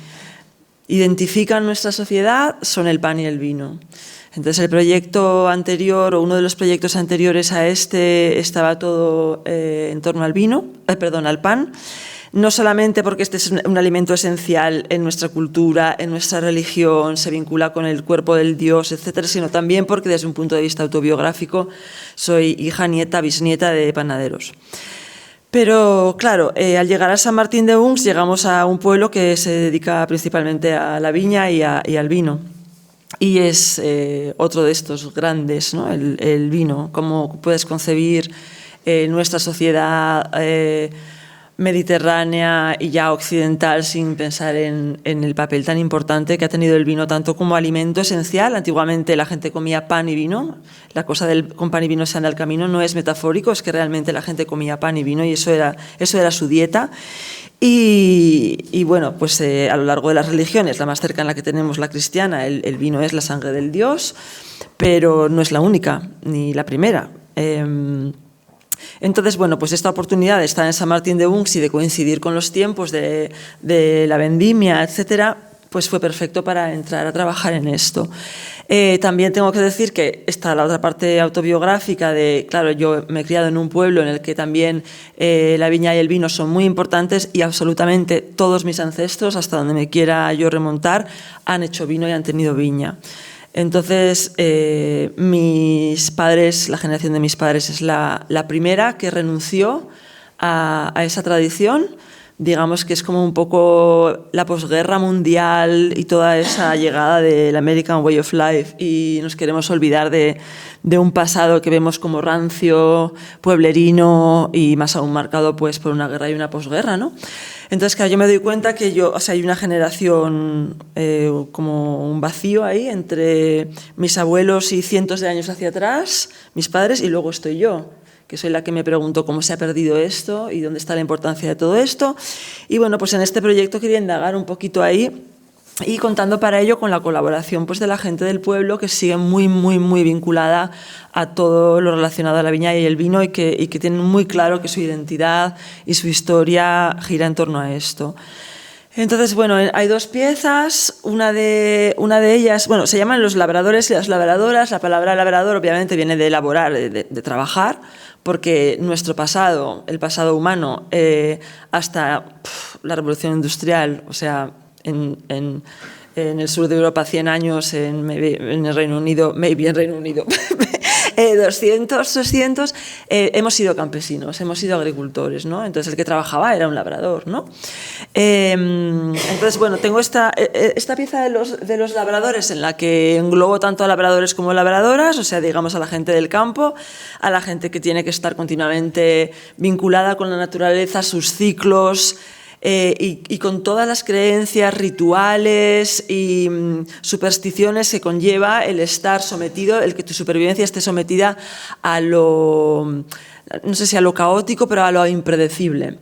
identifican nuestra sociedad, son el pan y el vino. Entonces, el proyecto anterior, o uno de los proyectos anteriores a este, estaba todo en torno al pan, no solamente porque este es un alimento esencial en nuestra cultura, en nuestra religión, se vincula con el cuerpo del Dios, etcétera, sino también porque desde un punto de vista autobiográfico soy hija, nieta, bisnieta de panaderos. Pero claro, al llegar a San Martín de Unx llegamos a un pueblo que se dedica principalmente a la viña y al vino. Y es otro de estos grandes, ¿no? El vino. ¿Cómo puedes concebir nuestra sociedad mediterránea y ya occidental sin pensar en el papel tan importante que ha tenido el vino tanto como alimento esencial? Antiguamente la gente comía pan y vino, la cosa del con pan y vino se anda el camino no es metafórico, es que realmente la gente comía pan y vino y eso era su dieta. Y bueno, pues a lo largo de las religiones, la más cercana que tenemos, la cristiana, el vino es la sangre del Dios, pero no es la única ni la primera. Entonces, bueno, pues esta oportunidad de estar en San Martín de Unx y de coincidir con los tiempos de la vendimia, etcétera, pues fue perfecto para entrar a trabajar en esto. También tengo que decir que está la otra parte autobiográfica de, claro, yo me he criado en un pueblo en el que también la viña y el vino son muy importantes y absolutamente todos mis ancestros, hasta donde me quiera yo remontar, han hecho vino y han tenido viña. Entonces, mis padres, la generación de mis padres es la primera que renunció a esa tradición. Digamos que es como un poco la posguerra mundial y toda esa llegada del American Way of Life y nos queremos olvidar de un pasado que vemos como rancio, pueblerino y más aún marcado pues por una guerra y una posguerra, ¿no? Entonces, claro, yo me doy cuenta que hay una generación como un vacío ahí entre mis abuelos y cientos de años hacia atrás, mis padres, y luego estoy yo, que soy la que me pregunto cómo se ha perdido esto y dónde está la importancia de todo esto. Y bueno, pues en este proyecto quería indagar un poquito ahí y contando para ello con la colaboración pues de la gente del pueblo que sigue muy, muy, muy vinculada a todo lo relacionado a la viña y el vino y que tienen muy claro que su identidad y su historia gira en torno a esto. Entonces, bueno, hay 2 piezas, una de ellas, bueno, se llaman los labradores y las labradoras. La palabra labrador obviamente viene de elaborar, de trabajar, porque nuestro pasado, el pasado humano, hasta la Revolución Industrial, o sea, en el sur de Europa 100 años, en el Reino Unido, 200, hemos sido campesinos, hemos sido agricultores, ¿no? Entonces el que trabajaba era un labrador, ¿no? Entonces, bueno, tengo esta pieza de los labradores en la que englobo tanto a labradores como labradoras, o sea, digamos a la gente del campo, a la gente que tiene que estar continuamente vinculada con la naturaleza, sus ciclos, y con todas las creencias, rituales y supersticiones que conlleva el estar sometido, el que tu supervivencia esté sometida a lo, no sé si a lo caótico, pero a lo impredecible.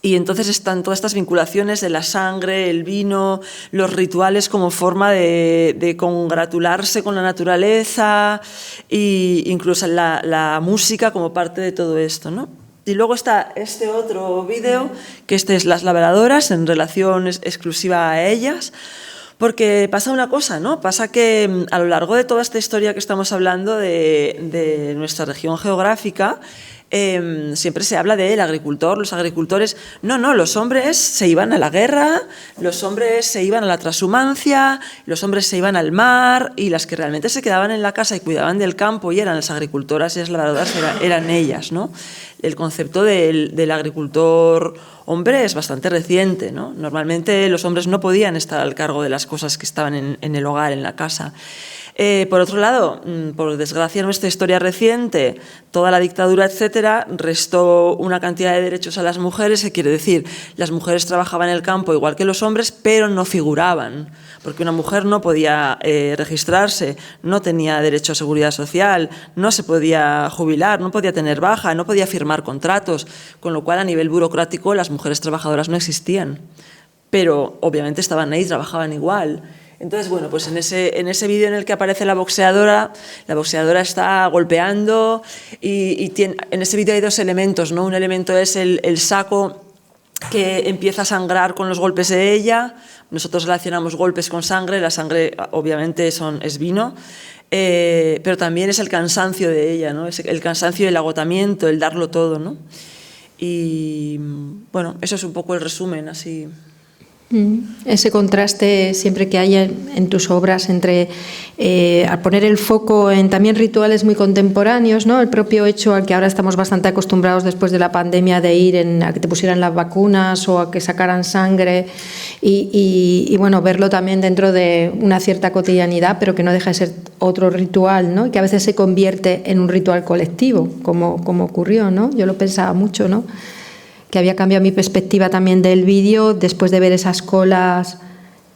Y entonces están todas estas vinculaciones de la sangre, el vino, los rituales como forma de congratularse con la naturaleza e incluso la música como parte de todo esto, ¿no? Y luego está este otro vídeo, que este es las labradoras en relación exclusiva a ellas, porque pasa una cosa, ¿no? Pasa que a lo largo de toda esta historia que estamos hablando de nuestra región geográfica, siempre se habla del agricultor, los agricultores. No, los hombres se iban a la guerra, los hombres se iban a la transhumancia, los hombres se iban al mar, y las que realmente se quedaban en la casa y cuidaban del campo y eran las agricultoras y las labradoras eran ellas, ¿no? El concepto del agricultor hombre es bastante reciente, ¿no? Normalmente los hombres no podían estar al cargo de las cosas que estaban en el hogar, en la casa. Por otro lado, por desgracia, nuestra historia reciente, toda la dictadura, etcétera, restó una cantidad de derechos a las mujeres, que quiere decir, las mujeres trabajaban en el campo igual que los hombres, pero no figuraban, porque una mujer no podía registrarse, no tenía derecho a seguridad social, no se podía jubilar, no podía tener baja, no podía firmar contratos, con lo cual a nivel burocrático las mujeres trabajadoras no existían, pero obviamente estaban ahí, trabajaban igual. Entonces, bueno, pues en ese vídeo en el que aparece la boxeadora está golpeando y en ese vídeo hay dos elementos, ¿no? Un elemento es el saco que empieza a sangrar con los golpes de ella. Nosotros relacionamos golpes con sangre, la sangre obviamente es vino, pero también es el cansancio de ella, ¿no? Es el cansancio y el agotamiento, el darlo todo, ¿no? Y bueno, eso es un poco el resumen, así. Ese contraste siempre que hay en tus obras entre al poner el foco en también rituales muy contemporáneos, ¿no? El propio hecho al que ahora estamos bastante acostumbrados después de la pandemia de ir a que te pusieran las vacunas o a que sacaran sangre y bueno, verlo también dentro de una cierta cotidianidad, pero que no deja de ser otro ritual, ¿no? Y que a veces se convierte en un ritual colectivo, como ocurrió, ¿no? Yo lo pensaba mucho, ¿no? Que había cambiado mi perspectiva también del vídeo después de ver esas colas,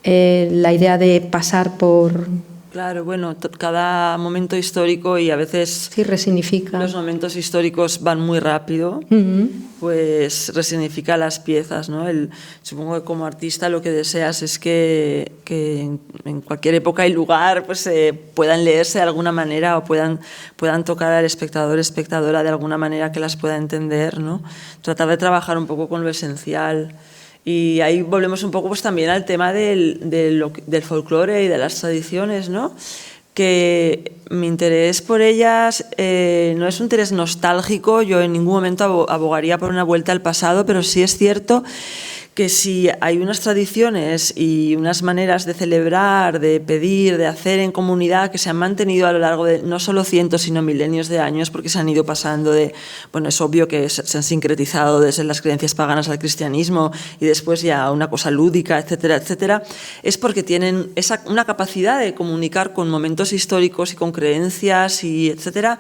la idea de pasar por... Claro, bueno, cada momento histórico y a veces sí, resignifica. Los momentos históricos van muy rápido, pues resignifica las piezas, ¿no? Supongo que como artista lo que deseas es que en cualquier época y lugar pues puedan leerse de alguna manera o puedan tocar al espectador, espectadora de alguna manera que las pueda entender, ¿no? Tratar de trabajar un poco con lo esencial. Y ahí volvemos un poco pues también al tema del folclore y de las tradiciones, ¿no? Que mi interés por ellas no es un interés nostálgico, yo en ningún momento abogaría por una vuelta al pasado, pero sí es cierto que si hay unas tradiciones y unas maneras de celebrar, de pedir, de hacer en comunidad que se han mantenido a lo largo de no solo cientos, sino milenios de años, porque se han ido pasando bueno, es obvio que se han sincretizado desde las creencias paganas al cristianismo y después ya una cosa lúdica, etcétera, etcétera, es porque tienen una capacidad de comunicar con momentos históricos y con creencias y etcétera,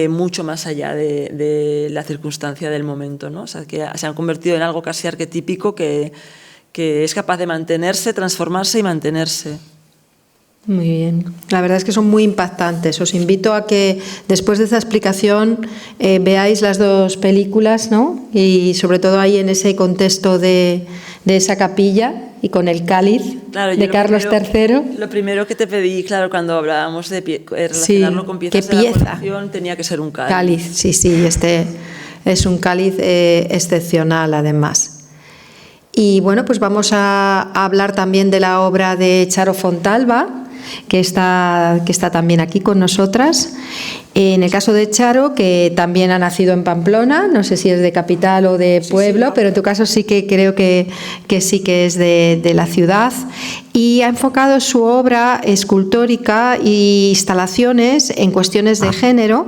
mucho más allá de la circunstancia del momento, ¿no? O sea, que se han convertido en algo casi arquetípico que es capaz de mantenerse, transformarse y mantenerse. Muy bien. La verdad es que son muy impactantes. Os invito a que después de esta explicación veáis las dos películas, ¿no? Y sobre todo ahí en ese contexto de esa capilla y con el cáliz, claro, de Carlos III. Lo primero que te pedí, claro, cuando hablábamos de relacionarlo con piezas de la colección, tenía que ser un cáliz. Cáliz, sí, este es un cáliz excepcional además. Y bueno, pues vamos a hablar también de la obra de Charo Fontalba, que está también aquí con nosotras. En el caso de Charo, que también ha nacido en Pamplona, no sé si es de capital o de pueblo, sí, pero en tu caso sí que creo que sí que es de la ciudad, y ha enfocado su obra escultórica e instalaciones en cuestiones de género,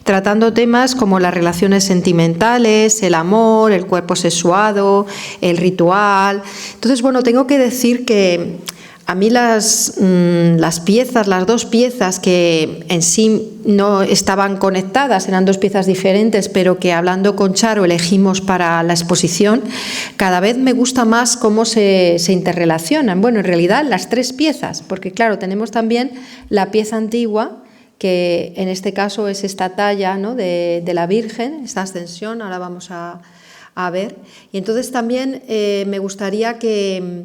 tratando temas como las relaciones sentimentales, el amor, el cuerpo sexuado, el ritual. Entonces, bueno, tengo que decir que a mí las dos piezas que en sí no estaban conectadas, eran dos piezas diferentes, pero que hablando con Charo elegimos para la exposición, cada vez me gusta más cómo se interrelacionan. Bueno, en realidad las tres piezas, porque claro, tenemos también la pieza antigua, que en este caso es esta talla, ¿no? de la Virgen, esta ascensión, ahora vamos a a ver. Y entonces también me gustaría que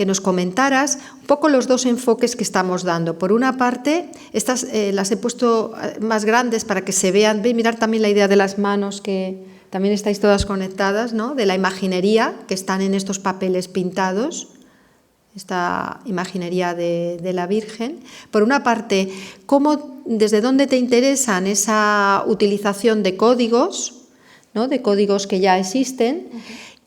nos comentaras un poco los dos enfoques que estamos dando. Por una parte, estas las he puesto más grandes para que se vean. Ve, mirar también la idea de las manos, que también estáis todas conectadas, ¿no? De la imaginería que están en estos papeles pintados, esta imaginería de la Virgen. Por una parte, ¿desde dónde te interesan esa utilización de códigos, ¿no? De códigos que ya existen?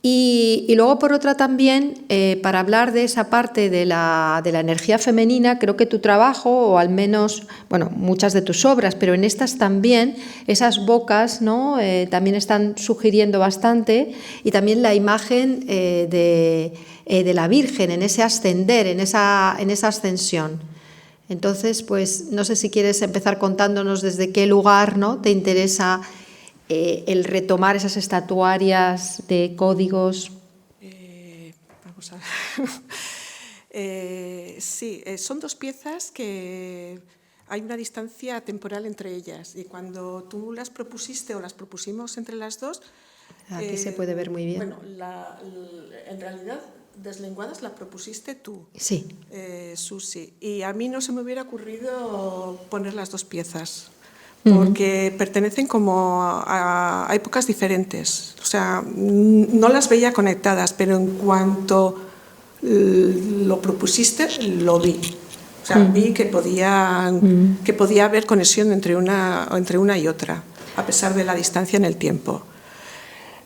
Y luego, por otra también, para hablar de esa parte de la energía femenina, creo que tu trabajo, o al menos, bueno, muchas de tus obras, pero en estas también, esas bocas, ¿no? También están sugiriendo bastante, y también la imagen de la Virgen, en ese ascender, en esa ascensión. Entonces, pues, no sé si quieres empezar contándonos desde qué lugar, ¿no? te interesa el retomar esas estatuarias de códigos. Vamos a ver. Sí, son dos piezas que hay una distancia temporal entre ellas, y cuando tú las propusiste o las propusimos entre las dos... Aquí se puede ver muy bien. Bueno, en realidad, Deslenguadas la propusiste tú, sí. Susi, y a mí no se me hubiera ocurrido poner las dos piezas, porque pertenecen como a épocas diferentes. O sea, no las veía conectadas, pero en cuanto lo propusiste, lo vi. O sea, vi que podía haber conexión entre una y otra, a pesar de la distancia en el tiempo.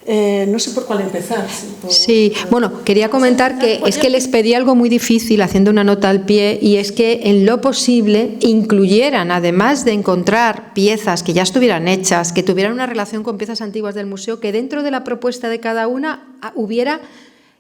No sé por cuál empezar. Sí, bueno, quería comentar que es que les pedí algo muy difícil, haciendo una nota al pie, y es que en lo posible incluyeran, además de encontrar piezas que ya estuvieran hechas, que tuvieran una relación con piezas antiguas del museo, que dentro de la propuesta de cada una hubiera,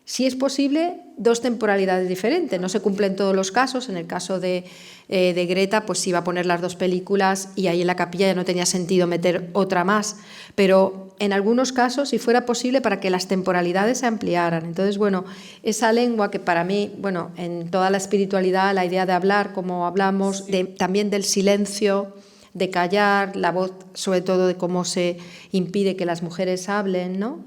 si es posible, dos temporalidades diferentes. No se cumplen todos los casos. En el caso de Greta, pues iba a poner las dos películas, y ahí en la capilla ya no tenía sentido meter otra más. Pero en algunos casos, si fuera posible, para que las temporalidades se ampliaran. Entonces, bueno, esa lengua que para mí, bueno, en toda la espiritualidad, la idea de hablar como hablamos, también del silencio, de callar, la voz, sobre todo de cómo se impide que las mujeres hablen, ¿no?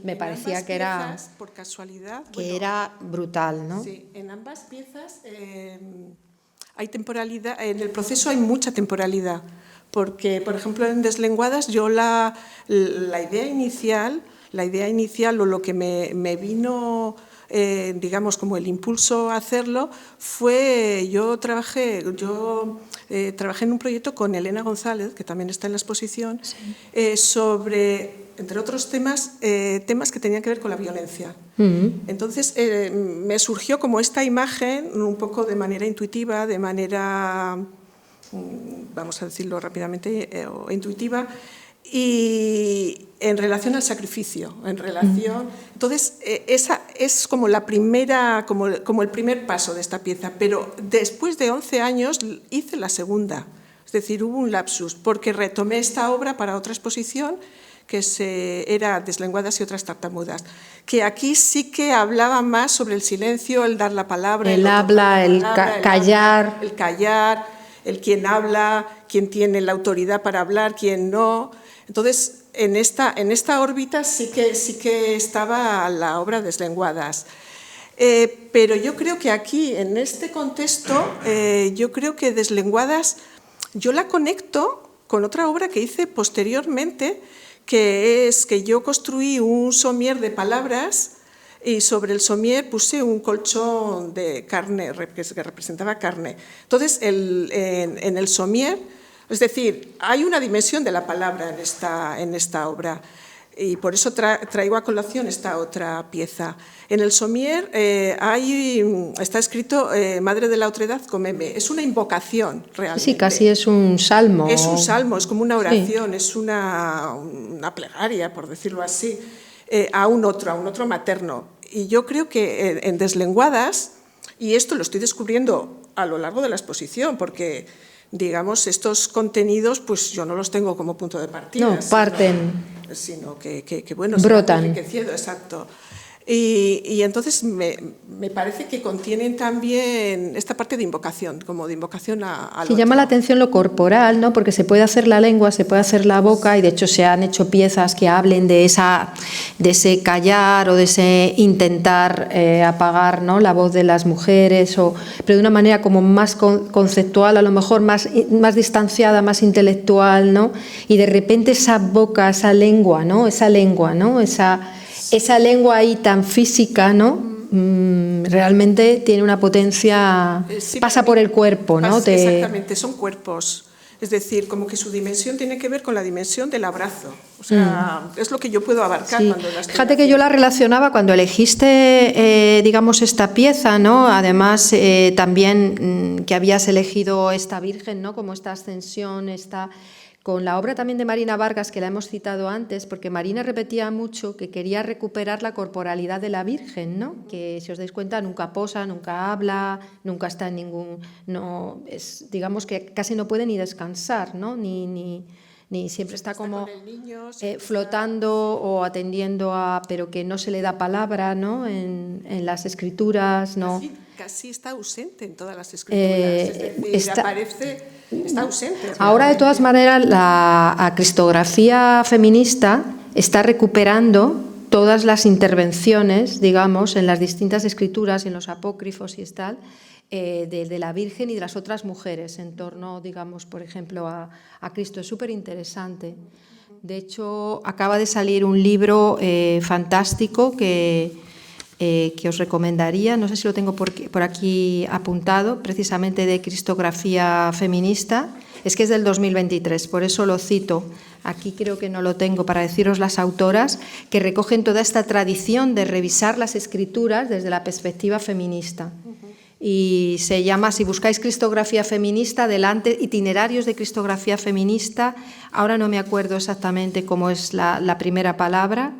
Me parecía que era... piezas, por casualidad... Que era brutal, ¿no? Sí, en ambas piezas hay temporalidad, en el proceso hay mucha temporalidad, porque, por ejemplo, en Deslenguadas yo la idea inicial o lo que me vino... digamos, como el impulso a hacerlo, fue, yo trabajé en un proyecto con Elena González, que también está en la exposición, sobre, entre otros temas que tenían que ver con la violencia. Entonces, me surgió como esta imagen, un poco de manera intuitiva, de manera, vamos a decirlo rápidamente, intuitiva, y en relación al sacrificio, entonces esa es como la primera, como el primer paso de esta pieza, pero después de 11 años hice la segunda, es decir, hubo un lapsus, porque retomé esta obra para otra exposición que era Deslenguadas y otras tartamudas, que aquí sí que hablaba más sobre el silencio, el dar la palabra, el habla, el callar, el quién habla, quién tiene la autoridad para hablar, quién no. Entonces, en esta órbita sí que estaba la obra Deslenguadas. Pero yo creo que aquí, en este contexto, yo creo que Deslenguadas, yo la conecto con otra obra que hice posteriormente, que es que yo construí un somier de palabras, y sobre el somier puse un colchón de carne, que representaba carne. Entonces, en el somier, es decir, hay una dimensión de la palabra en esta obra, y por eso traigo a colación esta otra pieza. En el somier está escrito Madre de la Otredad, comeme. Es una invocación realmente. Sí, casi es un salmo. Es un salmo, es como una oración, sí. Es una plegaria, por decirlo así, a un otro materno. Y yo creo que en Deslenguadas, y esto lo estoy descubriendo a lo largo de la exposición, porque, digamos, estos contenidos, pues yo no los tengo como punto de partida. No, parten. Sino que bueno, brotan. se han enriquecido, exacto. Y entonces me parece que contienen también esta parte de invocación, como de invocación al Sí, otro. llama la atención lo corporal, ¿no? Porque se puede hacer la lengua, se puede hacer la boca, y de hecho se han hecho piezas que hablen de ese callar o de ese intentar apagar, ¿no?, la voz de las mujeres, pero de una manera como más conceptual, a lo mejor más distanciada, más intelectual, ¿no? Y de repente esa boca, esa lengua, ¿no? Esa lengua ahí tan física, ¿no? Realmente tiene una potencia, Sí, pasa por el cuerpo, ¿no? Exactamente, son cuerpos. Es decir, como que su dimensión tiene que ver con la dimensión del abrazo. O sea, es lo que yo puedo abarcar Sí. cuando la estoy Fíjate que yo la relacionaba cuando elegiste, digamos, esta pieza, ¿no? Además, también que habías elegido esta Virgen, ¿no? Como esta ascensión, con la obra también de Marina Vargas, que la hemos citado antes, porque Marina repetía mucho que quería recuperar la corporalidad de la Virgen, ¿no? Que, si os dais cuenta, nunca posa, nunca habla, nunca está en digamos que casi no puede ni descansar, ¿no? Ni siempre está como con el niño, flotando o atendiendo pero que no se le da palabra, ¿no? En las escrituras, ¿no? Casi está ausente en todas las escrituras. Es decir, está ausente. Ahora, de todas maneras, la cristografía feminista está recuperando todas las intervenciones, digamos, en las distintas escrituras, en los apócrifos y tal, de la Virgen y de las otras mujeres en torno, digamos, por ejemplo, a Cristo. Es súper interesante. De hecho, acaba de salir un libro fantástico que os recomendaría, no sé si lo tengo por aquí apuntado, precisamente de cristografía feminista. Es que es del 2023, por eso lo cito. Aquí creo que no lo tengo para deciros las autoras, que recogen toda esta tradición de revisar las escrituras desde la perspectiva feminista. Y se llama, si buscáis cristografía feminista, delante, itinerarios de cristografía feminista. Ahora no me acuerdo exactamente cómo es la primera palabra.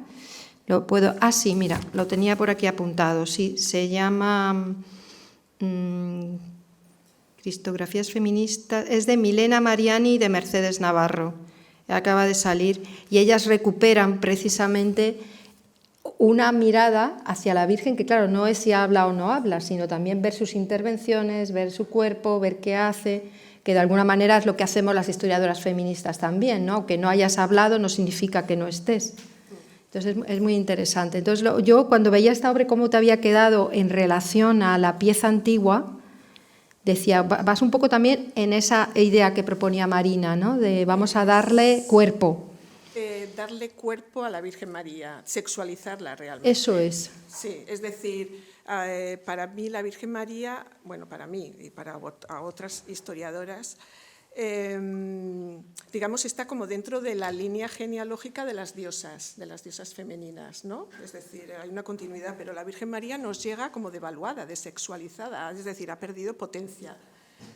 Sí, mira, lo tenía por aquí apuntado. Sí, se llama Cristografías feministas. Es de Milena Mariani y de Mercedes Navarro. Acaba de salir. Y ellas recuperan precisamente una mirada hacia la Virgen, que claro, no es si habla o no habla, sino también ver sus intervenciones, ver su cuerpo, ver qué hace, que de alguna manera es lo que hacemos las historiadoras feministas también, ¿no? Que no hayas hablado no significa que no estés. Entonces es muy interesante. Entonces yo cuando veía esta obra, cómo te había quedado en relación a la pieza antigua, decía, vas un poco también en esa idea que proponía Marina, ¿no? De vamos a darle cuerpo. Darle cuerpo a la Virgen María, sexualizarla realmente. Eso es. Sí, es decir, para mí la Virgen María, bueno, para mí y para otras historiadoras, digamos, está como dentro de la línea genealógica de las diosas femeninas, ¿no? Es decir, hay una continuidad, pero la Virgen María nos llega como devaluada, desexualizada, es decir, ha perdido potencia.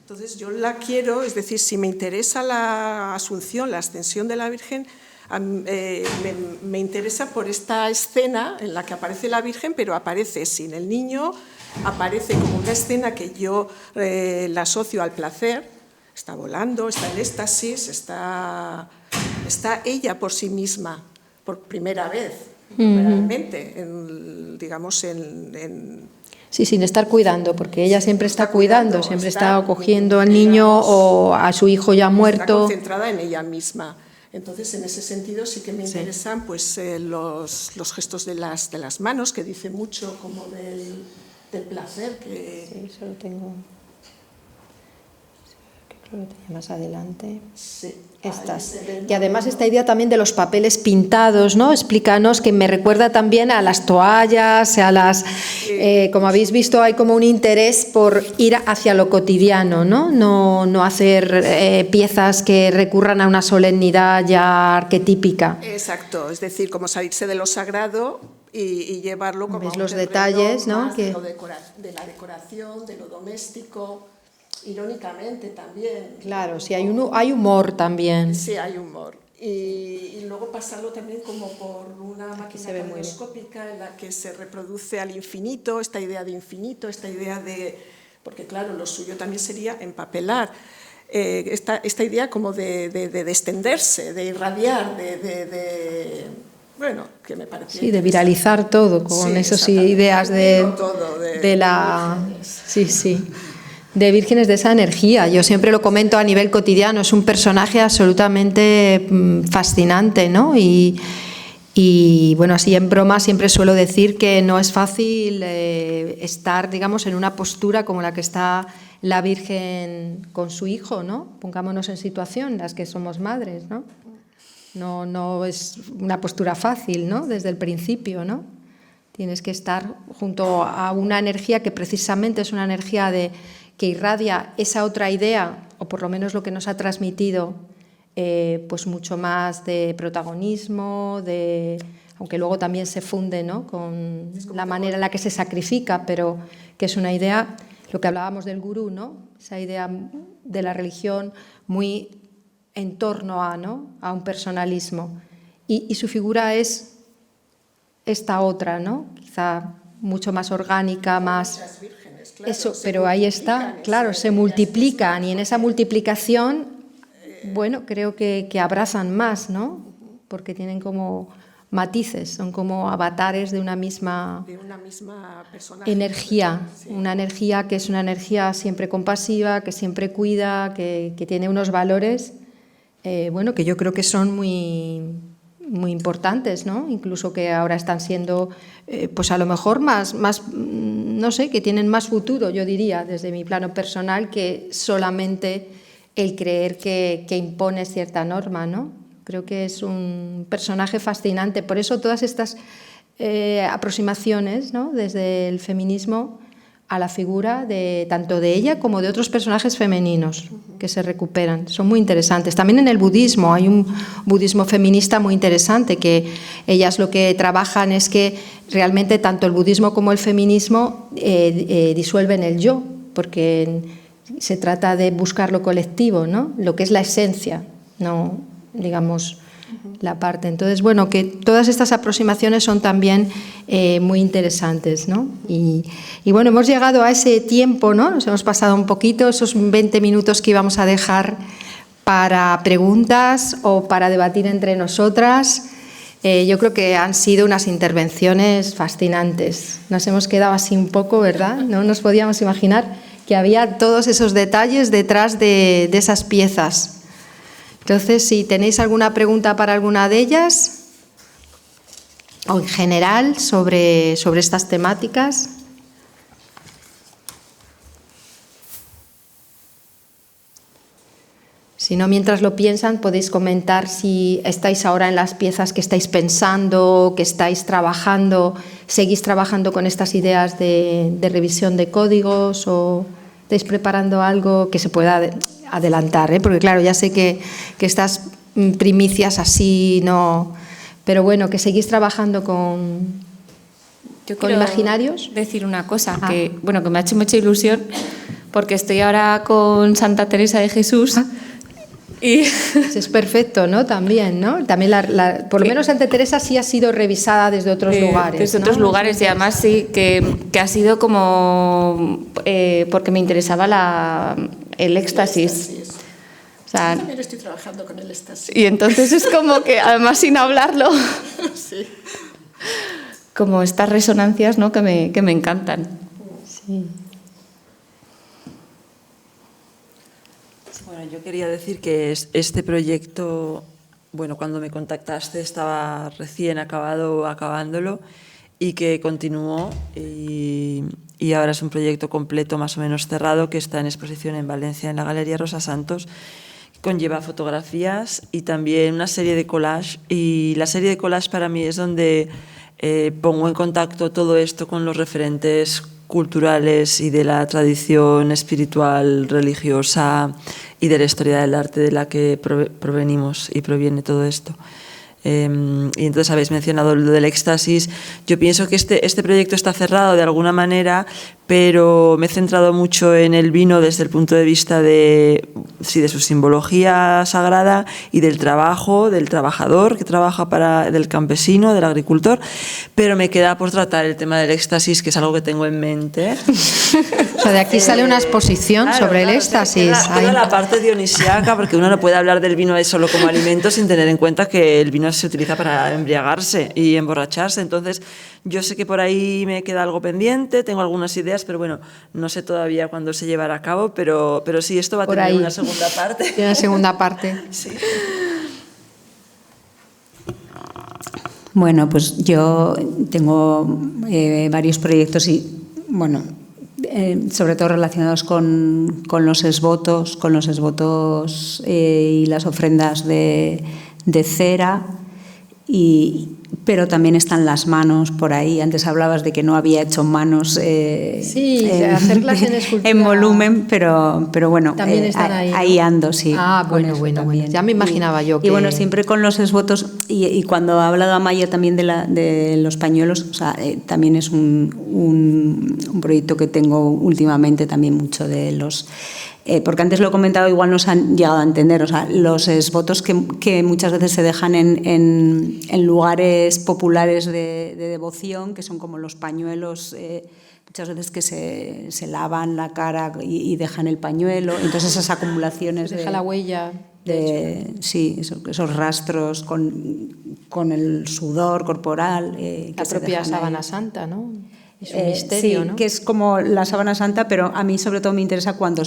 Entonces yo la quiero, es decir, si me interesa la asunción, la ascensión de la Virgen, me interesa por esta escena en la que aparece la Virgen, pero aparece sin el niño, aparece como una escena que yo la asocio al placer. Está volando, está en éxtasis, está ella por sí misma, por primera vez, realmente, Sí, sin estar cuidando, porque ella siempre está cuidando, siempre está acogiendo al niño o a su hijo ya muerto. Está concentrada en ella misma. Entonces, en ese sentido sí que me interesan pues, los gestos de las manos, que dice mucho como del placer. Sí, eso lo tengo. Creo que tenía más adelante. Sí. Estas. Y además esta idea también de los papeles pintados, ¿no? Explícanos, que me recuerda también a las toallas, a las... como habéis visto, hay como un interés por ir hacia lo cotidiano, ¿no? No hacer piezas que recurran a una solemnidad ya arquetípica. Exacto, es decir, como salirse de lo sagrado y llevarlo como a un los detalles, ¿no? De la decoración, de lo doméstico. Irónicamente también. Claro, sí, hay humor también. Sí, hay humor. Y luego pasarlo también como por una máquina caleidoscópica en la que se reproduce al infinito, esta idea de infinito, esta idea de... Porque claro, lo suyo también sería empapelar. Esta idea como de extenderse, de irradiar, Bueno, que me parecía... Sí, de viralizar todo con Sí, esas exactamente. ideas Todo, de la... Sí, sí. De vírgenes, de esa energía. Yo siempre lo comento a nivel cotidiano, es un personaje absolutamente fascinante, ¿no? Y bueno, así en broma siempre suelo decir que no es fácil estar, digamos, en una postura como la que está la Virgen con su hijo, ¿no? Pongámonos en situación, las que somos madres, ¿no? No es una postura fácil, ¿no? Desde el principio, ¿no? Tienes que estar junto a una energía que precisamente es una energía que irradia esa otra idea, o por lo menos lo que nos ha transmitido, pues mucho más de protagonismo, aunque luego también se funde, ¿no? Con la manera en la que se sacrifica, pero que es una idea, lo que hablábamos del gurú, ¿no? Esa idea de la religión muy en torno a, ¿no? A un personalismo. Y su figura es esta otra, ¿no? Quizá mucho más orgánica, más... Vírgenes, claro, eso, pero ahí está, claro, se multiplican y en esa multiplicación, bueno, creo que abrazan más, ¿no? Porque tienen como matices, son como avatares de una misma energía, sí. Una energía que es una energía siempre compasiva, que siempre cuida, que tiene unos valores, bueno, que yo creo que son muy importantes, ¿no? Incluso que ahora están siendo, pues a lo mejor más, no sé, que tienen más futuro, yo diría, desde mi plano personal, que solamente el creer que impone cierta norma, ¿no? Creo que es un personaje fascinante. Por eso todas estas aproximaciones, ¿no? Desde el feminismo a la figura tanto de ella como de otros personajes femeninos que se recuperan. Son muy interesantes. También en el budismo hay un budismo feminista muy interesante, que ellas lo que trabajan es que realmente tanto el budismo como el feminismo disuelven el yo, porque se trata de buscar lo colectivo, ¿no? Lo que es la esencia, no, digamos, la parte. Entonces, bueno, que todas estas aproximaciones son también muy interesantes, ¿no? Y bueno, hemos llegado a ese tiempo, ¿no? Nos hemos pasado un poquito, esos 20 minutos que íbamos a dejar para preguntas o para debatir entre nosotras. Yo creo que han sido unas intervenciones fascinantes. Nos hemos quedado así un poco, ¿verdad? No nos podíamos imaginar que había todos esos detalles detrás de esas piezas. Entonces, si tenéis alguna pregunta para alguna de ellas, o en general sobre estas temáticas. Si no, mientras lo piensan, podéis comentar si estáis ahora en las piezas que estáis pensando, que estáis trabajando, seguís trabajando con estas ideas de revisión de códigos o estáis preparando algo que se pueda adelantar, ¿eh? Porque claro, ya sé que estas primicias así no... Pero bueno, que seguís trabajando con imaginarios. Decir una cosa, que me ha hecho mucha ilusión, porque estoy ahora con Santa Teresa de Jesús. Y es perfecto, ¿no? También, ¿no? También por lo menos Santa Teresa sí ha sido revisada desde otros lugares. Desde, ¿no?, otros lugares, y además sí que ha sido como porque me interesaba el éxtasis. O sea, yo también estoy trabajando con el éxtasis. Y entonces es como que, además sin hablarlo, sí. Como estas resonancias, ¿no?, que me encantan. Sí. Bueno, yo quería decir que este proyecto, bueno, cuando me contactaste estaba recién acabándolo y que continuó y ahora es un proyecto completo, más o menos cerrado, que está en exposición en Valencia, en la Galería Rosa Santos. Conlleva fotografías y también una serie de collage, y la serie de collage para mí es donde pongo en contacto todo esto con los referentes culturales y de la tradición espiritual, religiosa y de la historia del arte de la que provenimos y proviene todo esto. Y entonces habéis mencionado lo del éxtasis. Yo pienso que este proyecto está cerrado de alguna manera pero me he centrado mucho en el vino desde el punto de vista de su simbología sagrada y del trabajo, del trabajador que trabaja del campesino, del agricultor, pero me queda por tratar el tema del éxtasis, que es algo que tengo en mente. O sea, de aquí sale una exposición sobre el éxtasis. Queda la parte dionisiaca, porque uno no puede hablar del vino solo como alimento sin tener en cuenta que el vino se utiliza para embriagarse y emborracharse. Entonces, yo sé que por ahí me queda algo pendiente, tengo algunas ideas, pero bueno, no sé todavía cuándo se llevará a cabo, pero sí, esto va a tener una segunda parte. Tiene una segunda parte. Sí. Bueno, pues yo tengo varios proyectos y, bueno, sobre todo relacionados con los esvotos, y las ofrendas de cera, pero también están las manos por ahí. Antes hablabas de que no había hecho manos hacerlas en escultura. En volumen, pero bueno, también están ahí, ¿no? Ahí ando, sí. Bueno. Ya me imaginaba yo que... Y bueno, siempre con los esvotos, y cuando ha hablado Amaya también de los pañuelos, o sea, también es un proyecto que tengo últimamente también mucho de los... porque antes lo he comentado, igual no se han llegado a entender, o sea, los esvotos que muchas veces se dejan en lugares populares de devoción, que son como los pañuelos, muchas veces que se lavan la cara y dejan el pañuelo, entonces esas acumulaciones deja la huella. Sí, esos rastros con el sudor corporal. La propia sábana santa, ¿no? Es un misterio, sí, ¿no? que es como la sábana santa, pero a mí sobre todo me interesa cuando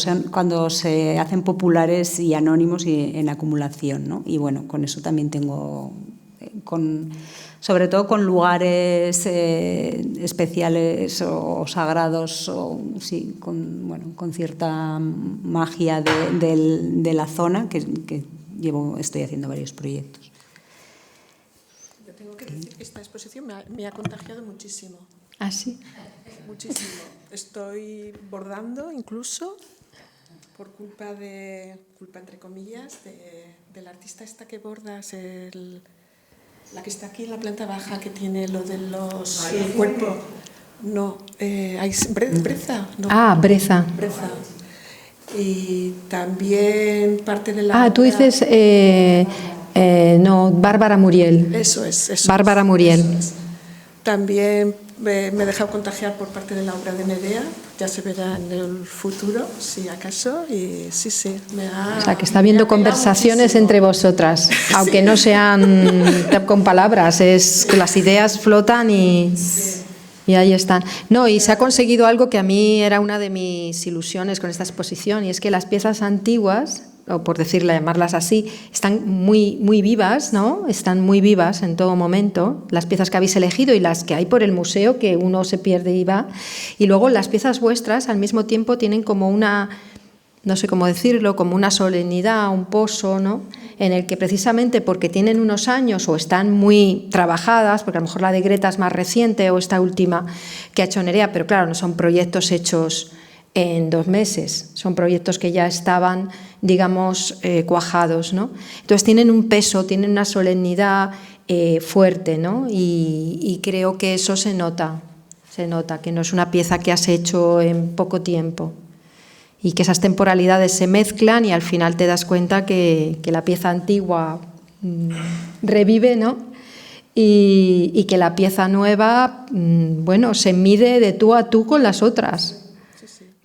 se hacen populares y anónimos y en acumulación, ¿no? Y bueno, con eso también tengo, sobre todo con lugares especiales o sagrados, con cierta magia de la zona, que estoy haciendo varios proyectos. Yo tengo que decir que esta exposición me ha contagiado muchísimo. ¿Ah, sí? Muchísimo. Estoy bordando incluso por culpa entre comillas, del artista esta que bordas, la que está aquí en la planta baja, que tiene lo de los cuerpos. No, hay Breza. No. Breza. Breza. Y también parte de la... tú dices... no, Bárbara Muriel. Eso es. Bárbara Muriel. Eso es. También me he dejado contagiar por parte de la obra de Medea, ya se verá en el futuro, si acaso, y sí, o sea, que está habiendo conversaciones entre vosotras, aunque no sean con palabras, es que las ideas flotan y ahí están. No, y se ha conseguido algo que a mí era una de mis ilusiones con esta exposición, y es que las piezas antiguas, o por llamarlas así, están muy, muy vivas, ¿no? Están muy vivas en todo momento, las piezas que habéis elegido y las que hay por el museo, que uno se pierde y va. Y luego las piezas vuestras al mismo tiempo tienen como una, no sé cómo decirlo, como una solemnidad, un pozo, ¿no? En el que precisamente porque tienen unos años o están muy trabajadas, porque a lo mejor la de Greta es más reciente o esta última que ha hecho Nerea, pero claro, no son proyectos hechos en 2 meses, son proyectos que ya estaban, digamos, cuajados, ¿no? Entonces tienen un peso, tienen una solemnidad fuerte, ¿no? Y creo que eso se nota, que no es una pieza que has hecho en poco tiempo y que esas temporalidades se mezclan y al final te das cuenta que la pieza antigua revive, ¿no? Y que la pieza nueva, se mide de tú a tú con las otras.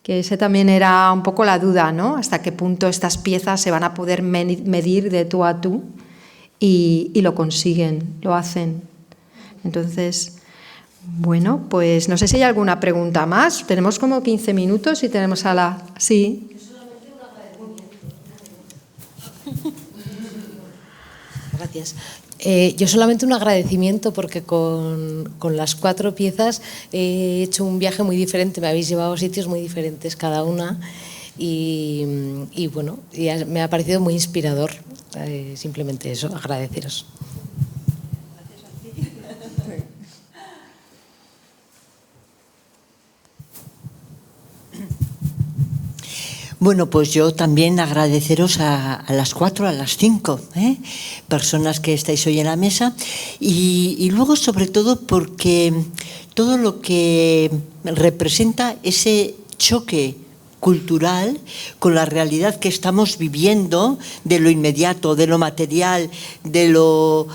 Que ese también era un poco la duda, ¿no? Hasta qué punto estas piezas se van a poder medir de tú a tú y lo consiguen, lo hacen. Entonces, bueno, pues no sé si hay alguna pregunta más. Tenemos como 15 minutos y tenemos a la... Sí. Gracias. Yo solamente un agradecimiento porque con las 4 piezas he hecho un viaje muy diferente, me habéis llevado a sitios muy diferentes cada una y bueno, me ha parecido muy inspirador, simplemente eso, agradeceros. Bueno, pues yo también agradeceros a las 4, a las 5, personas que estáis hoy en la mesa, y luego sobre todo porque todo lo que representa ese choque cultural con la realidad que estamos viviendo, de lo inmediato, de lo material, de lo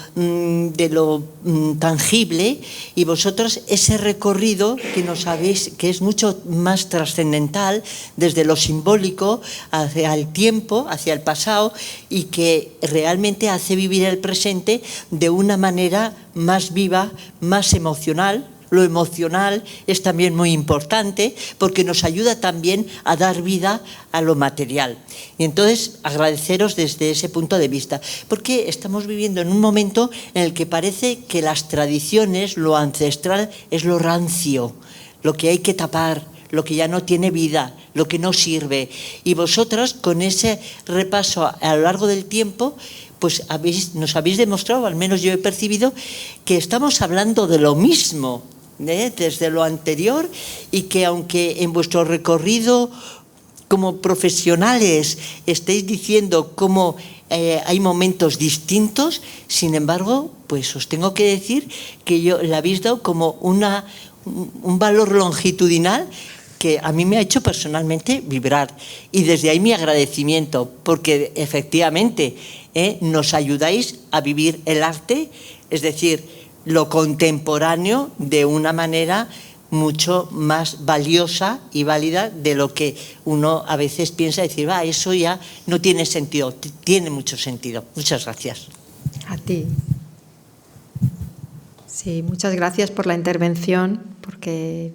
tangible, y vosotros ese recorrido que nos habéis, que es mucho más trascendental, desde lo simbólico hacia el tiempo, hacia el pasado, y que realmente hace vivir el presente de una manera más viva, más emocional. Lo emocional es también muy importante porque nos ayuda también a dar vida a lo material. Y entonces agradeceros desde ese punto de vista, porque estamos viviendo en un momento en el que parece que las tradiciones, lo ancestral, es lo rancio, lo que hay que tapar, lo que ya no tiene vida, lo que no sirve. Y vosotras, con ese repaso a lo largo del tiempo, pues nos habéis demostrado, al menos yo he percibido, que estamos hablando de lo mismo, desde lo anterior, y que aunque en vuestro recorrido como profesionales estéis diciendo cómo hay momentos distintos, sin embargo, pues os tengo que decir que yo le habéis dado como un valor longitudinal que a mí me ha hecho personalmente vibrar, y desde ahí mi agradecimiento, porque efectivamente nos ayudáis a vivir el arte, es decir, lo contemporáneo, de una manera mucho más valiosa y válida de lo que uno a veces piensa, decir, eso ya no tiene sentido. Tiene mucho sentido. Muchas gracias. A ti. Sí, muchas gracias por la intervención, porque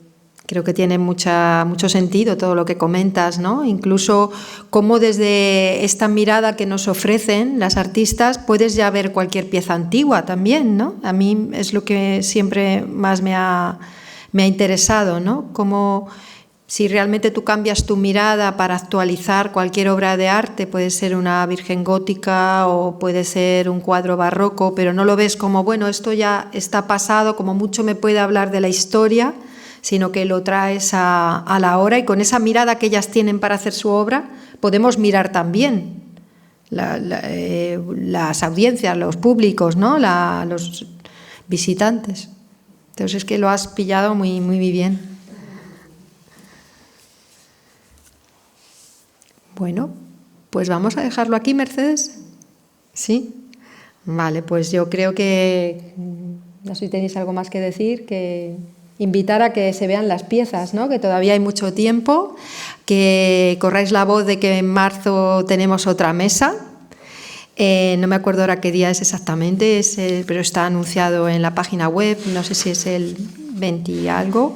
creo que tiene mucho sentido todo lo que comentas, ¿no? Incluso cómo desde esta mirada que nos ofrecen las artistas puedes ya ver cualquier pieza antigua también, ¿no? A mí es lo que siempre más me ha interesado, ¿no? Como si realmente tú cambias tu mirada para actualizar cualquier obra de arte, puede ser una virgen gótica o puede ser un cuadro barroco, pero no lo ves como, bueno, esto ya está pasado, como mucho me puede hablar de la historia, sino que lo traes a la hora, y con esa mirada que ellas tienen para hacer su obra, podemos mirar también las audiencias, los públicos, ¿no? Los visitantes. Entonces es que lo has pillado muy, muy bien. Bueno, pues vamos a dejarlo aquí, Mercedes. ¿Sí? Vale, pues yo creo que, no sé si tenéis algo más que decir, que invitar a que se vean las piezas, ¿no? Que todavía hay mucho tiempo, que corráis la voz de que en marzo tenemos otra mesa. No me acuerdo ahora qué día es exactamente, pero está anunciado en la página web, no sé si es el 20 y algo.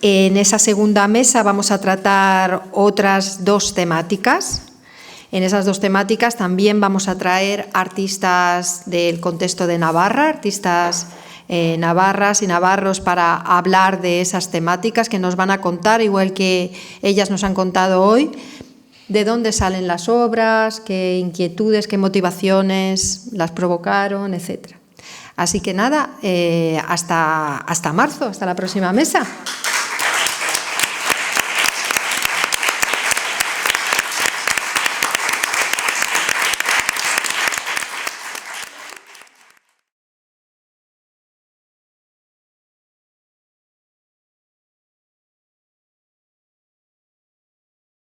En esa segunda mesa vamos a tratar otras 2 temáticas. En esas 2 temáticas también vamos a traer artistas del contexto de Navarra, artistas navarras y navarros, para hablar de esas temáticas que nos van a contar, igual que ellas nos han contado hoy, de dónde salen las obras, qué inquietudes, qué motivaciones las provocaron, etc. Así que nada, hasta marzo, hasta la próxima mesa.